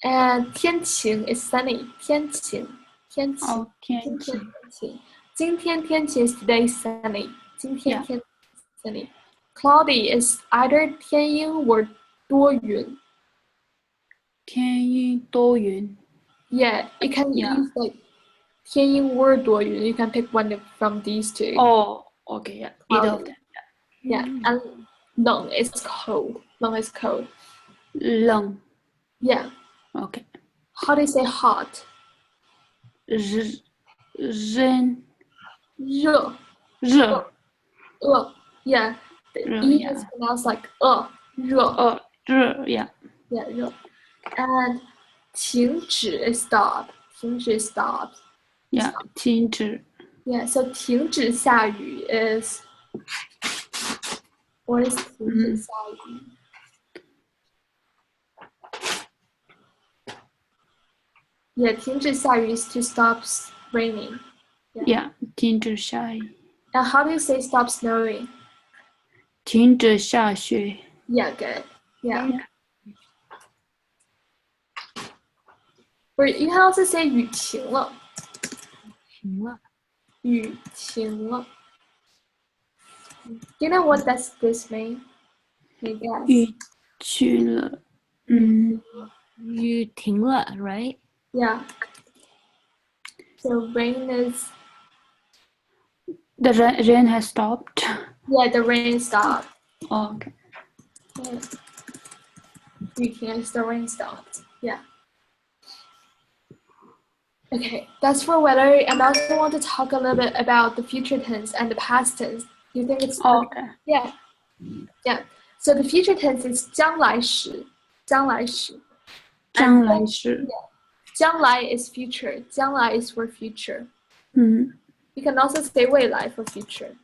And 天晴 is sunny. 天晴. 天晴. Oh, 天晴. 今天天晴 is today sunny. 今天 Yeah. 天 sunny. Cloudy is either 天阴 or 多云. 天阴多云. Yeah, you can use like 天阴 or 多云. You can pick one from these two. Oh, okay. Yeah. Either of them. Yeah, and 冷 is cold. 冷 is cold. 冷. Yeah. Okay. How do you say hot? 热. 热. 热. Yeah. The 热, E yeah. is pronounced like 热. 热, yeah. Yeah, 热. And 停止 is stop. 停止 is stop. Yeah. 停止. Yeah, so 停止下雨 is what is 停止下雨? Yeah, 停止下雨 is to stop raining. Yeah. 停止下雨. And how do you say stop snowing? 停止下雪. Yeah, good. Yeah. Or you can also say 雨停了.停了雨停了. Do you know what does this mean? Can you guess? 雨停了. 雨停了 right? Yeah. So rain is The rain has stopped. yeah, the rain stopped. Oh, okay. Yeah. 雨停 is the rain stopped. Yeah. Okay, that's for weather. And I also want to talk a little bit about the future tense and the past tense. You think it's Okay. Yeah. Yeah. So the future tense is 将来时.将来时.将来时. 将来 is future. 将来 is for future. 嗯 You can also say 未来 for future.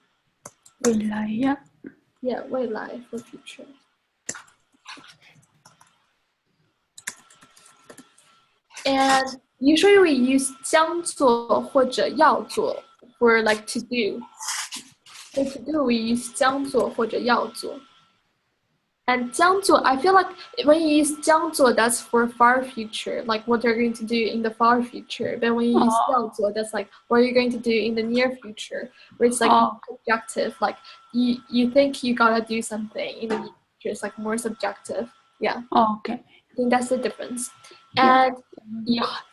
未来呀. Yeah, 未来 for future. And usually we use 将做或者要做 for like to do. For to do we use 将做或者要做. And 将做, I feel like when you use 将做, that's for far future, like what you're going to do in the far future. But when you use 要做, that's like what you're going to do in the near future, where it's like more subjective, like you think you gotta do something in the near future. It's like more subjective. Yeah. Okay. I think that's the difference. And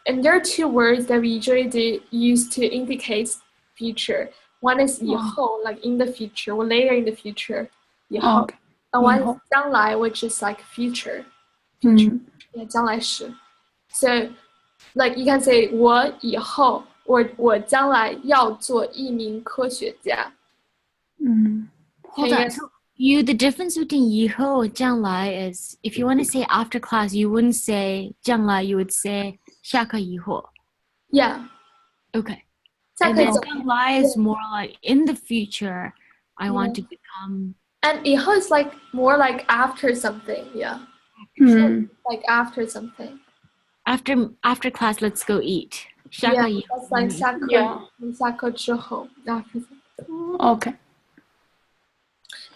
and there are two words that we usually use to indicate future. One is 以后, like in the future or later in the future. 以后. Okay. And one is 将来, which is like future. Yeah, 将来时. So, like you can say 我以后 or 我将来要做一名科学家. Hold on. So the difference between 以后 将来 is if you want to say after class, you wouldn't say 将来, you would say 下课以后. Yeah. Okay. 下 And 课 then 以后. 将来 is more like in the future, I want to become. And 以后 is like more like after something. Yeah. Like after something. After class, let's go eat. 下 Yeah, 课以后. that's like 下课, Yeah. 下课之后 after something. Okay.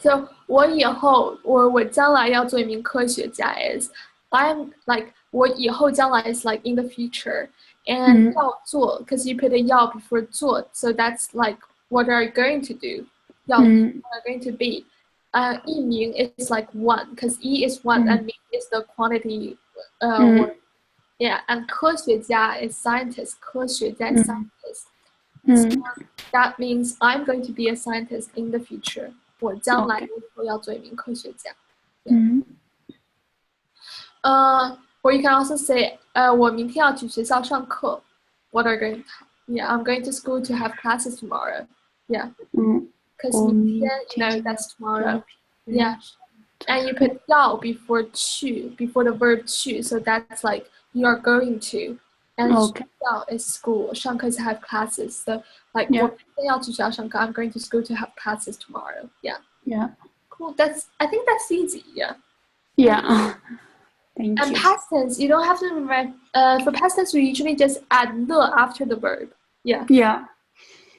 So 我以后 or 我将来要做一名科学家 is I'm like 我以后将来 is like in the future and 要做 because you put a 要 before 做 so that's like what are you going to do 要 what are going to be 一名 is like one because 一 is one and 名 is the quantity word. Yeah, and 科学家 is scientist 科学家 is scientist. So that means I'm going to be a scientist in the future. 我将来以后要做一名科学家。Or you can also say, 我明天要去学校上课。What are you going? Yeah, I'm going to school to have classes tomorrow. Yeah. Because 明天, no, that's tomorrow. Yeah. And you put 要 before 去, before the verb 去, so that's like you are going to. And Okay. 学校 is school. 上课 is have classes. So like Yeah. 我明天要去学校上课 I'm going to school to have classes tomorrow. Yeah. Yeah. Cool. I think that's easy. Yeah. Yeah. Thank And you. past tense, you don't have to remember. For past tense, we usually just add the after the verb. Yeah. Yeah.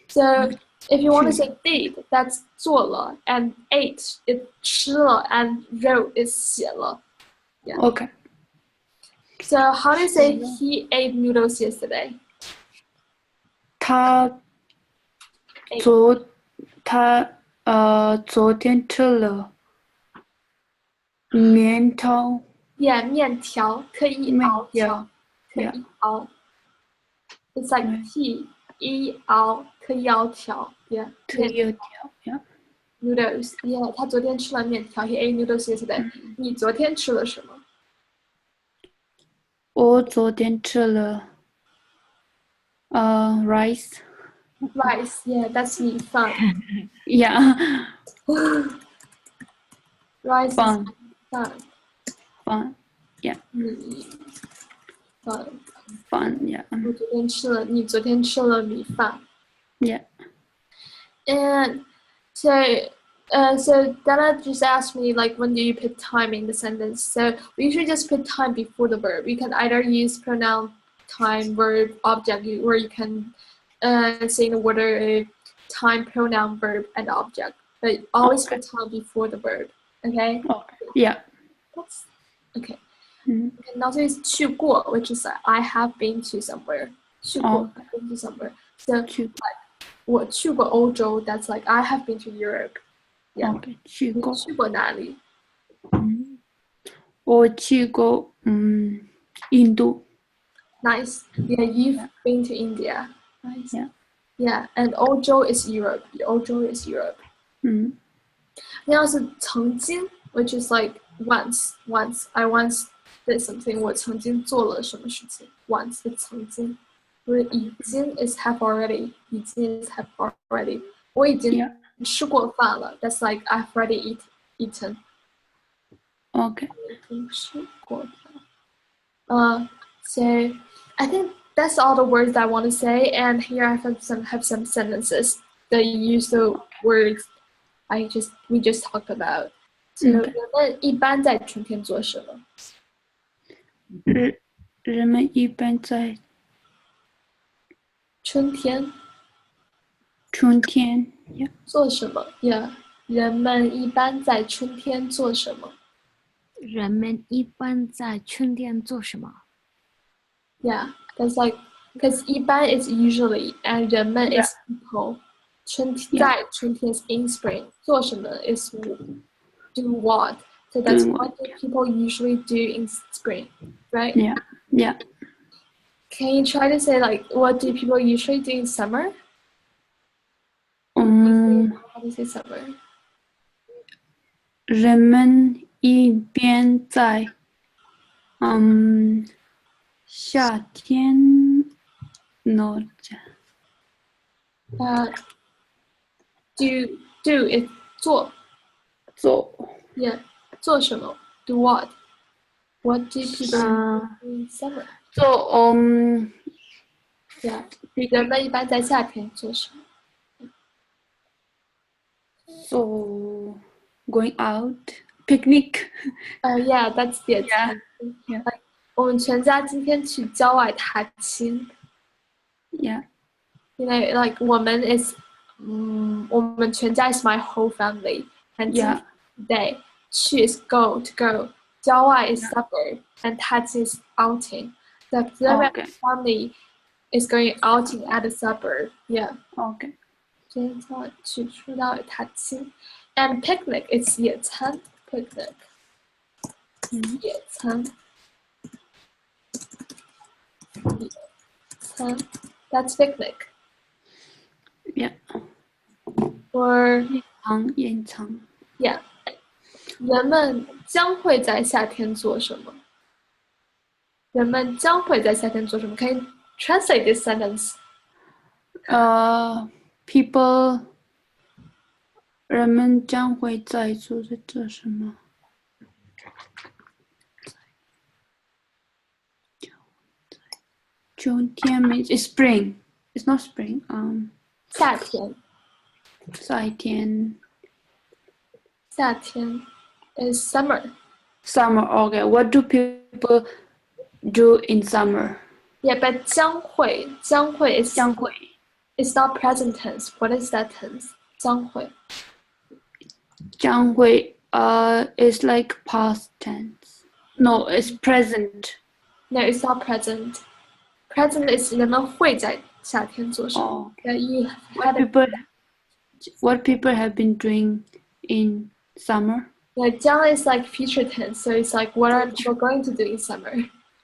So if you want to say did, that's 做了, and ate, it 吃了, and wrote is 写了. Yeah. Okay. So how do you say he ate noodles yesterday? 他昨天吃了面条。Yeah, 面条可以熬条，可以熬。It's like tea, 一熬可以熬条。Yeah. 可以条。Yeah. Noodles. Yeah, 他昨天吃了面条。He ate noodles yesterday. 你昨天吃了什么？我昨天吃了rice. Rice. Yeah, that's 米饭。Yeah. Rice is 饭。饭。Yeah. 米饭。饭。Yeah. 你昨天吃了米饭。Yeah. And so Dana just asked me like when do you put time in the sentence? So we usually just put time before the verb. You can either use pronoun, time, verb, object, or you can say in the order time, pronoun, verb, and object. But always put time before the verb. Okay? Okay. Yeah. That's okay. Mm. And also is 去过, which is I have been to somewhere. 去过, I've been to somewhere. So 我去过欧洲 that's like I have been to Europe. Yeah. Okay. 去过。你去过哪里？我去过印度。Nice. Yeah, you've been to India. Nice. Yeah. Yeah, and 欧洲 is Europe. 欧洲 is Europe. 那要是曾经 which is like once. I once did something. 我曾经做了什么事情 once 是曾经。已经 is have already. 已经 is have already. 我已经吃过饭了 That's like I've already eaten. Okay. 吃过饭。So I think that's all the words that I want to say. And here I have some sentences that use the words we just talked about. So 人们一般在春天做什么？人们一般在春天，yeah. 做什么 ？Yeah， 人们一般在春天做什么？人们一般在春天做什么？ Yeah, that's like because 一般 is usually and 人们 is people. 在春天 is in spring. 做什么 is do what. So that's what people usually do in spring, right? Yeah. Can you try to say like what do people usually do in summer? How do you say summer? 人们一边在夏天弄着。Do is 做 Yeah, 做什么 Do what? What do people do in summer? 做Yeah, 人们一般在夏天做什么？做 going out picnic. Yeah, that's it. Yeah. 我们全家今天去郊外踏青。Yeah. You know, like 我们 is 我们全家 is my whole family. And today 去 is go to go. 郊外 is suburb and 踏青 is outing. The family is going outing at the suburb. Yeah. Okay. 今天去出到踏青。And picnic is 野餐 picnic. 野餐。That's picnic. Yeah. Or 演唱。Yeah. 人们将会在夏天做什么？人们将会在夏天做什么？ Can you translate this sentence? People 人们将会在做什么？春天 means it's spring. It's not spring. 夏天夏天is summer. Summer. Okay. What do people do in summer? Yeah, but 将会 is 将会 it's not present tense. What is that tense? 将会将会 is like past tense. No, it's present. No, it's not present. Present is 人们会在夏天做什么。 Oh, Yeah, you what had what people have been doing in summer? yeah, 将 is like future tense, so it's like what are people going to do in summer?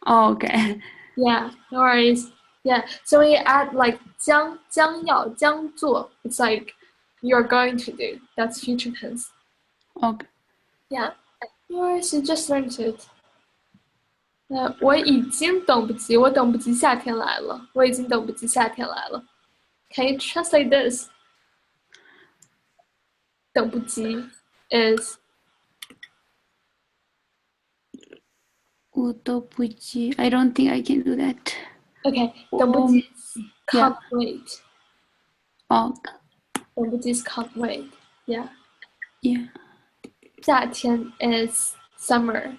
Oh, okay. Yeah, no worries. Yeah, so when you add like 将要将做, it's like you're going to do. That's future tense. Okay. Yeah, no worries. You just learned it. 我已经等不及，我等不及夏天来了。我已经等不及夏天来了。Can you translate this? 等不及 is 我都不急. I don't think I can do that. okay. 等不及 can't wait. Oh, 等不及 can't wait. Yeah. yeah. 夏天 is summer.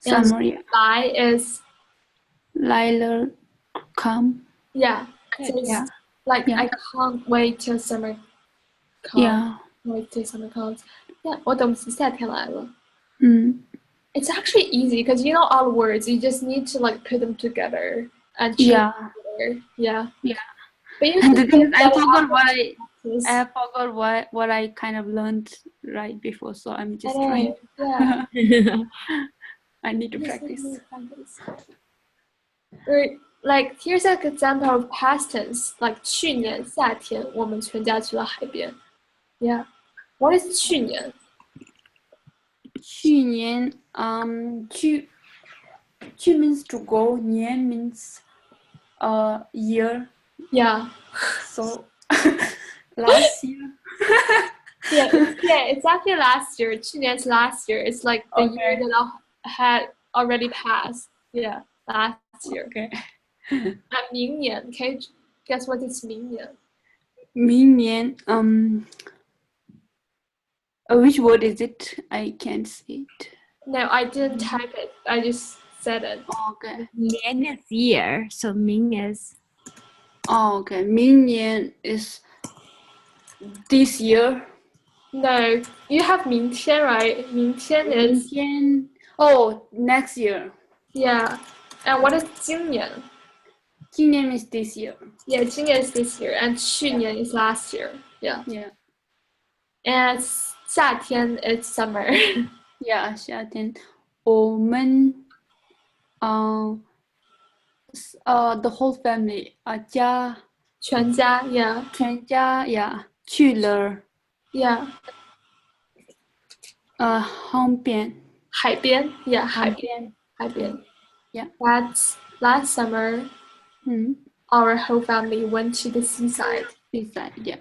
Summer, yeah. 来 is Lila come. yeah. So it's Yeah. like Yeah. I can't wait till summer comes. Yeah. Wait till summer comes. Yeah. 我等不及夏天来了。 It's actually easy because you know all the words. You just need to like put them together and change Yeah. together. Yeah. Yeah. But you And the can thing is, get I that forgot out what of practice. I forgot what I kind of learned right before, so I'm just I know, trying. yeah. I need to Yes, practice. yes, practice. Or, like here's an example of past tense. Like 去年夏天我们全家去了海边. Yeah. What is 去年?去年, 去 means to go, 年 means year. Yeah. So last year. Yeah, it's actually last year. 去年 is last year. It's like the year Okay. that had already passed. Yeah, last year. Okay. 明年, can you guess what is 明年? 明年, which word is it? I can't see it. No, I didn't type it. I just said it. Okay. 年 is year, so 明 is Oh, okay. 明年 is this year. No, you have 明天, right? 明天 is 明天, oh, next year. yeah. And what is 今年? 今年 is this year. Yeah, 今年 is this year, and 去年 is last year. Yeah. Yeah. And 夏天 is summer. Yeah, 夏天. 我们 the whole family 家全家 yeah. 全家 yeah 去了 Yeah. 海边 海边 yeah, 海海边. 边 Yeah. That's last summer. Our whole family went to the seaside. Seaside, yeah.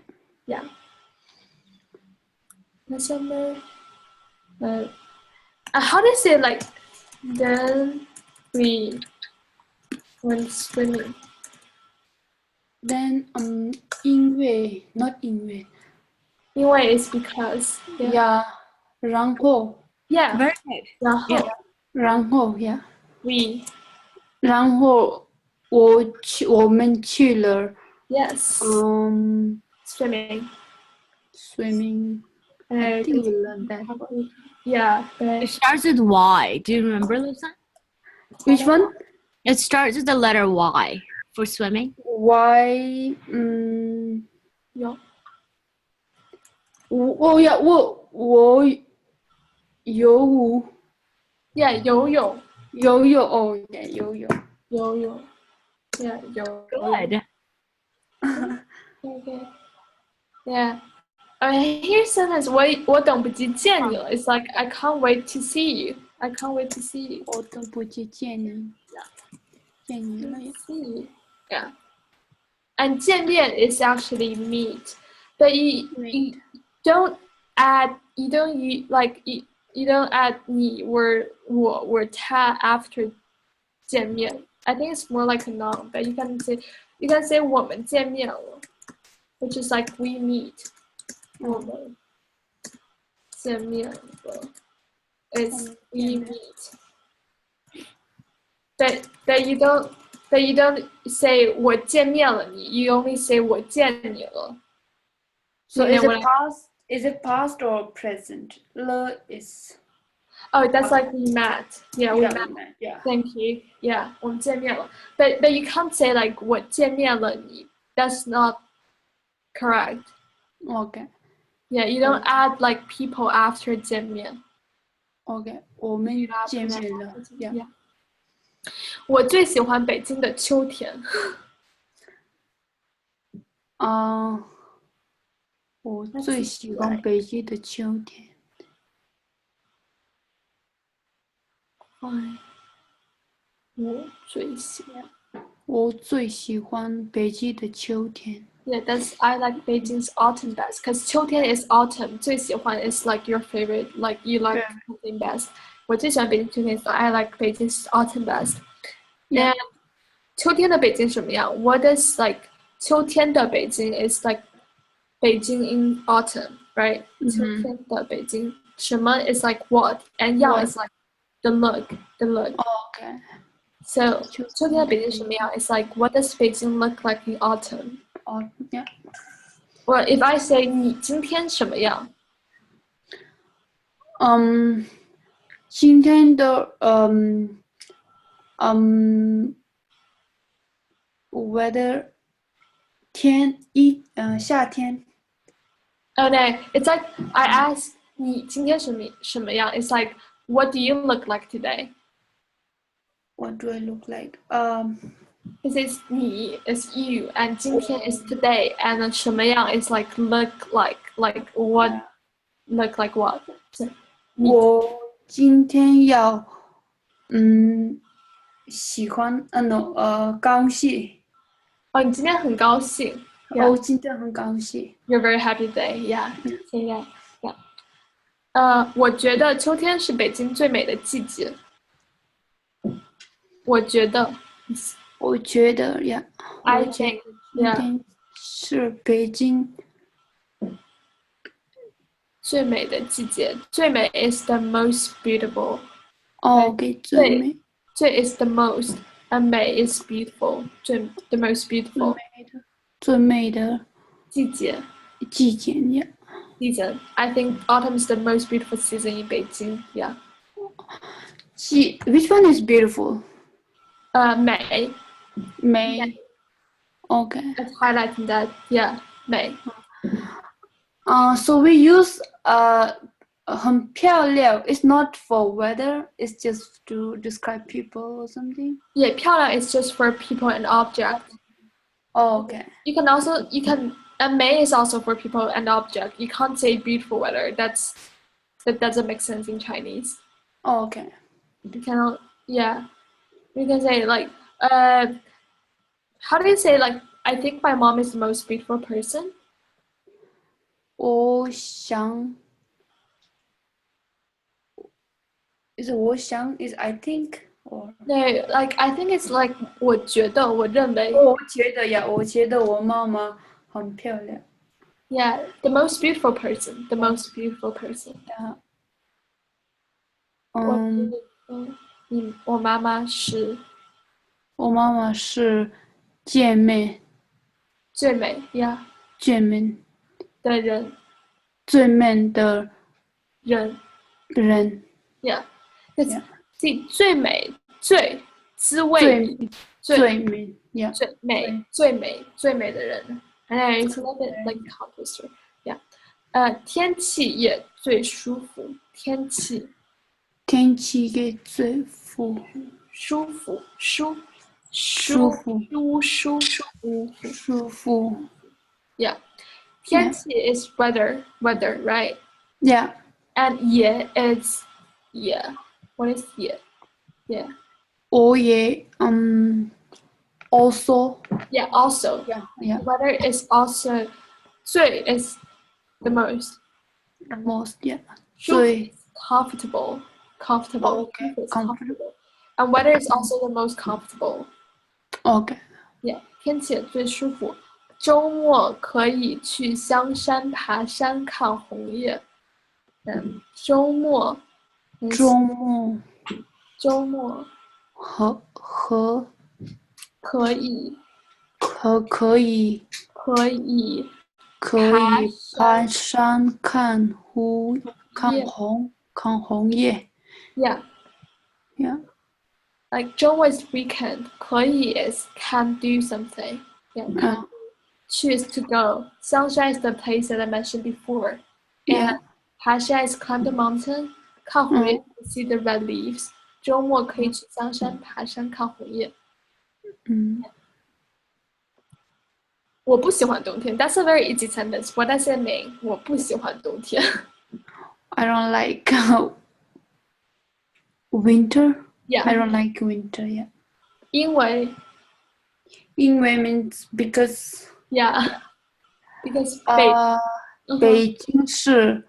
Yeah. Last summer. How do you say like then we went swimming? Then 因为 not 因为 因为 is because. Yeah. yeah 然后 Yeah. very good. 然后 yeah we 然后我们去了 yes swimming. swimming. I think we Uh, learned that. yeah, It but starts with Y. Do you remember, Lisa? Which one? It starts with the letter Y for swimming. Why? yeah. Oh yeah, 我游 Yeah, 游泳 oh yeah 游泳 游泳 yeah 游泳 Good. Okay. Yeah. Here's sentence 我等不及见你了. It's like I can't wait to see you. I can't wait to see you. 我都不去见你了 See you. Yeah. And 见面 is actually meet, but you don't add you don't add 你 or 我 or 他 after 见面. I think it's more like a noun, but you can say 我们见面了 which is like we meet. 我们见面了 is we meet. But you don't say 我见面了你 you only say 我见你了 So is it past or present? Le is Oh, that's like we met. Yeah, we met. Yeah. Thank you. Yeah, 我们见面了 but you can't say like 我见面了你 that's not correct. Okay. Yeah, you don't add like people after 见面 Okay. 我们见面了 Yeah. 我最喜欢北京的秋天我最喜欢北京的秋天 我最喜欢北京的秋天 Yeah, that's I like Beijing's autumn best because 秋天 is autumn. 最喜欢 is like your favorite, like you like something best. 我最喜欢北京秋天 so I like Beijing's autumn best. And 秋天的北京什么样 What is like 秋天的北京 is like Beijing in autumn, right? 秋天的北京什么 is like what and 样 is like the look. Okay. So 秋天的北京什么样 is like what does Beijing look like in autumn? Yeah. Well, if I say 你今天什么样今天的weather 夏天 Oh no, it's like I ask 你今天什么样 It's like what do you look like today? What do I look like? Because it's 你 is you and 今天 is today and 什么样 is like look like what look like what? 我今天要喜欢高兴哦，你今天很高兴 我今天很高兴 You're very happy today, yeah. Yeah. 我觉得秋天是北京最美的季节。我觉得 yeah. I think, 今天是北京最美的季节。最美 is the most beautiful. Okay, 最美最 is the most, and 美 is beautiful. The most beautiful. 最美的季节 yeah. Season. I think autumn is the most beautiful season in Beijing. Yeah. Which one is beautiful? 美 May. Okay. It's highlighting that. Yeah, 美 So we use 很漂亮 It's not for weather. It's just to describe people or something. Yeah, 漂亮 is just for people and object. Okay. You can and 美 is also for people and object. You can't say beautiful weather. That doesn't make sense in Chinese. Okay. You cannot. Yeah, you can say like how do you say like I think my mom is the most beautiful person. 我想 Is it 我想 is I think or No, like I think it's like 我觉得我认为我觉得我妈妈很漂亮 Yeah, the most beautiful person. The most beautiful person. 我妈妈是我妈妈是姐妹最美 Yeah 姐妹的人最美的人 Yeah. See 最美最滋味最美 Yeah. 最美的人 I know it's a little bit like complicated. Yeah. 天气也最舒服天气也最舒服Yeah. 天气 is weather, right? Yeah. And 也 is What is 也 Yeah. 我也also Yeah, also. Yeah. Weather is also 最 is the most. Most yeah. 舒服 is comfortable. Okay. Comfortable. And weather is also the most comfortable. Okay. Yeah, 天气也最舒服。周末可以去香山爬山看红叶。周末周末周末和可以可以爬山看红叶。Yeah. Yeah. Like 周末 is weekend. 可以 is can do something. Yeah. Can choose to go. 香山 is the place that I mentioned before. Yeah. And 爬山 is climb the mountain. 看红叶 see the red leaves. 周末可以去香山爬山看红叶。我不喜欢冬天。That's a very easy sentence. What does it mean? 我不喜欢冬天。I don't like winter. Yeah. I don't like winter. Yeah. 因为 means because. Yeah. Because 北京市。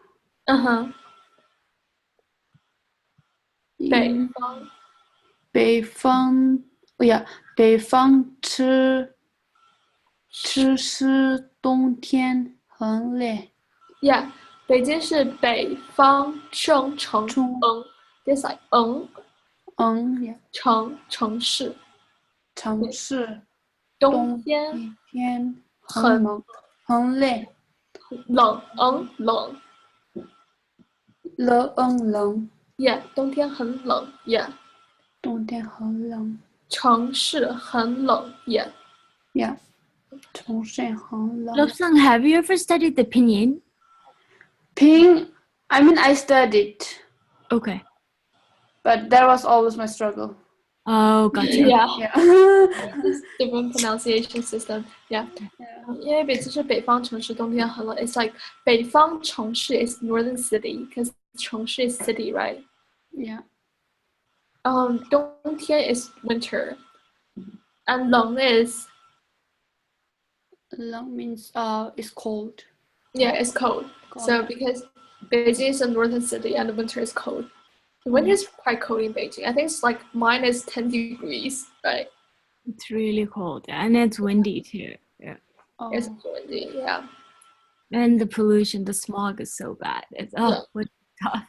北方吃冬天很累。Yeah. 北京是北方城Just like 城市。冬天很累。冷。冷。Yeah. 冬天很冷。Yeah. 冬天很冷。城市很冷。Yeah. Yeah. 城市很冷。Lobsang, have you ever studied the pinyin? I mean, I studied. Okay. But that was always my struggle. Oh, gotcha. Yeah. Yeah. Different pronunciation system. Yeah. 因为北京是北方城市，冬天很冷。It's like 北方城市 is northern city because 城市 is city, right? Yeah. 冬天 is winter, and 冷 is. 冷 means it's cold. Yeah, it's cold. So because Beijing is a northern city and the winter is cold. The winter is quite cold in Beijing. I think it's like minus 10 degrees, right? It's really cold and it's windy too. Yeah. It's windy, yeah. And the pollution, the smog is so bad. It's what's tough.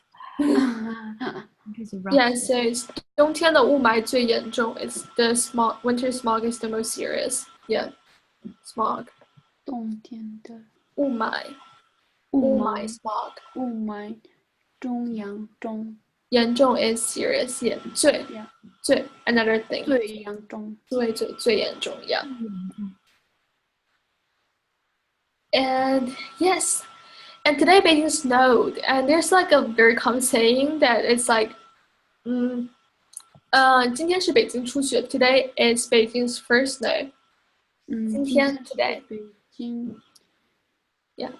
Yeah, so 冬天的雾霾最严重. It's the smog. Winter smog is the most serious. Yeah, smog. 冬天的雾霾 smog. 雾霾中严重。严重 is serious. Yeah, 最 another thing. 最严重。最严重 Yeah. And yes, and today Beijing snowed, and there's like a very common saying that it's like, 今天是北京初雪. Today is Beijing's first snow. 今天 today. 北京 Yeah.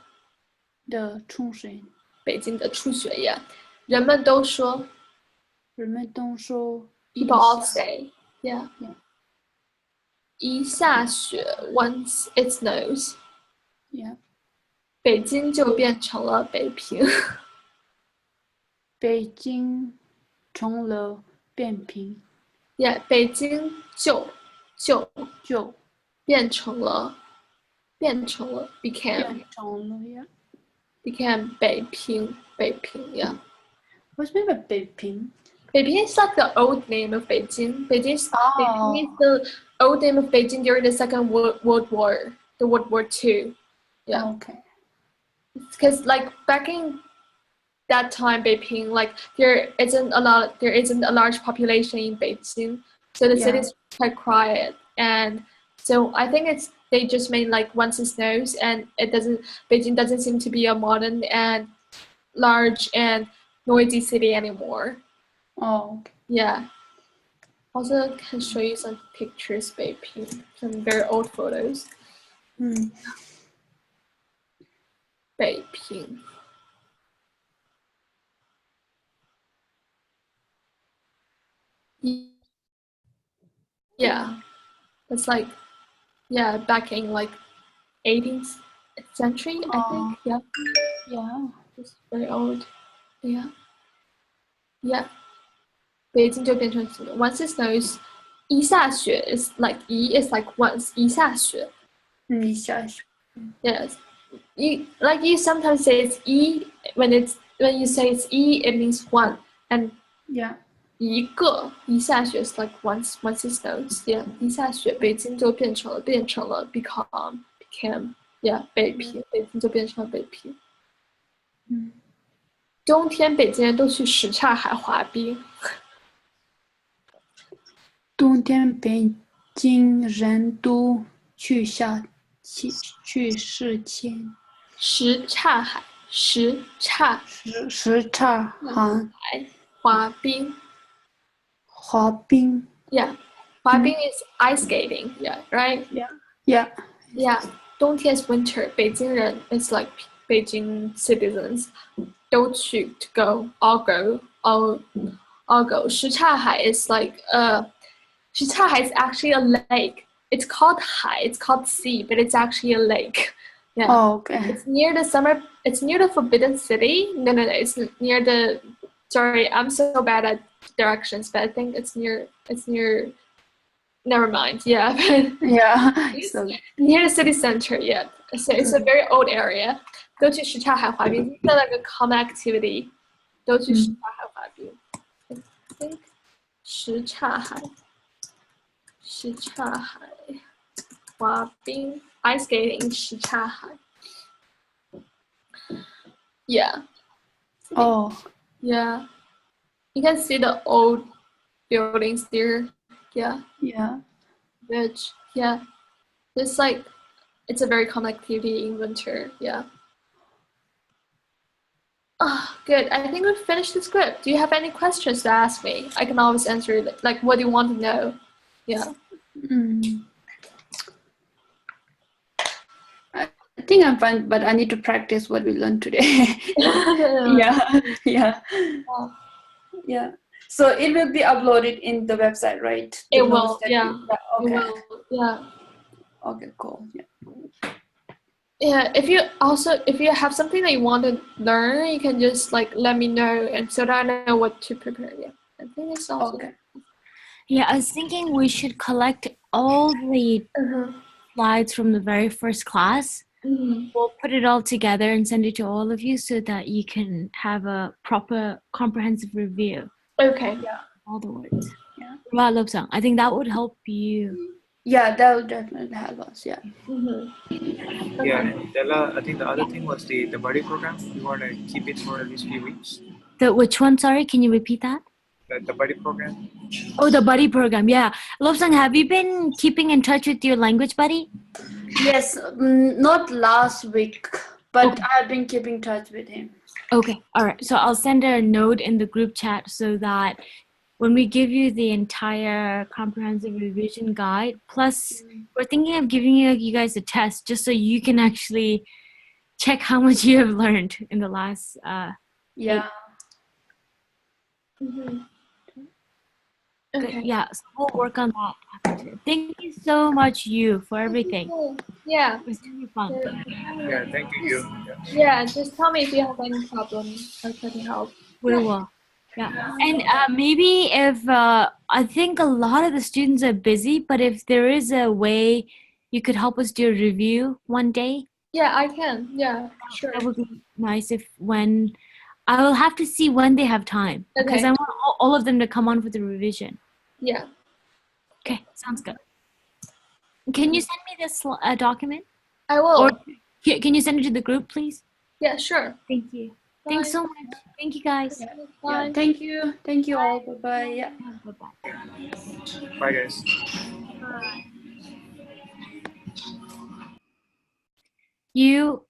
的初雪。北京的初雪 Yeah. 人们都说 People all say Yeah. 一下雪 once it snows. Yeah. 北京就变成了北平。北京成了变平。Yeah, 北京就变成了 became北平 Yeah. What's mean by 北平? 北平 is like the old name of Beijing. Beijing is the old name of Beijing during the Second World War, the World War II. Yeah. Okay. Because like back in that time, Beiping, like there isn't a large population in Beijing, so the city is quite quiet, and so I think they just mean like once it snows and Beijing doesn't seem to be a modern and large and noisy city anymore. Oh. Okay. Yeah. Also can show you some pictures, Beiping, some very old photos. 北平 Yeah, it's like back in like 18th century, I think. Yeah, it's very old. Yeah. 北京就变成什么 once it snows，一下雪 is like 一 is like once 一下雪。一下雪。Yes, you sometimes say it's 一 when you say it's 一 it means one and Yeah. 一个一下雪 is like once it snows. Yeah, 一下雪北京就变成了 became yeah 北平北京就变成了北平。冬天北京人都去什刹海滑冰。冬天北京人都去世前。什刹海什刹海滑冰。滑冰。Yeah, 滑冰 is ice skating. Yeah, right. Yeah. 冬天 is winter. 北京人 is like Beijing citizens 都去 to go, all go. 什刹海 is like 什刹海 is actually a lake. It's called 海, it's called sea, but it's actually a lake. Yeah. Oh, okay. It's near the Forbidden City. No, it's near the. Sorry, I'm so bad at directions, but I think it's near. Never mind. Yeah. Yeah. So, near the city center. Yeah. So it's a very old area. 都去什刹海滑冰，这是like a common activity. 都去什刹海滑冰。I think 什刹海滑冰 ice skating 什刹海。Yeah. Oh. Yeah. You can see the old buildings there. Yeah. Yeah. Which, yeah. It's like, it's a very common activity in winter. Yeah. Oh, good. I think we've finished the script. Do you have any questions to ask me? I can always answer it. Like, what do you want to know? Yeah. I think I'm fine, but I need to practice what we learned today. Yeah. So it will be uploaded in the website, right? It will, yeah. Okay. It will, yeah. Okay, cool. Yeah, if you have something that you want to learn, you can just like let me know, and so that I know what to prepare. Yeah, I think it's also okay. Yeah, I was thinking we should collect all the slides from the very first class. We'll put it all together and send it to all of you so that you can have a proper comprehensive review. Okay. Yeah. All the words. Yeah. I think that would help you. Yeah, that would definitely help us. Yeah. Yeah, and Della, I think the other thing was the buddy program. You want to keep it for at least 3 weeks. The which one? Sorry, can you repeat that? The buddy program. Oh, the buddy program. Yeah, Lobsang, have you been keeping in touch with your language buddy? Yes, not last week, but I've been keeping touch with him. Okay, all right. So I'll send a note in the group chat so that when we give you the entire comprehensive revision guide, plus we're thinking of giving you guys a test just so you can actually check how much you have learned in the last yeah. Okay. Yeah, so we'll work on that. Thank you so much, for everything. Yeah. It was really fun. Yeah, thank you. Yeah, just tell me if you have any problems. I can help. We will. Yeah, and maybe if I think a lot of the students are busy, but if there is a way you could help us do a review one day. Yeah, I can. Yeah, sure. That would be nice when I will have to see when they have time because I want all of them to come on for the revision. Yeah. Okay, sounds good. Can you send me this document? I will. Or can you send it to the group, please? Yeah, sure. Thank you. Bye. Thanks so much. Thank you, guys. Yeah, thank you. Thank you all. Bye-bye. Yeah. Bye-bye. Bye, guys. You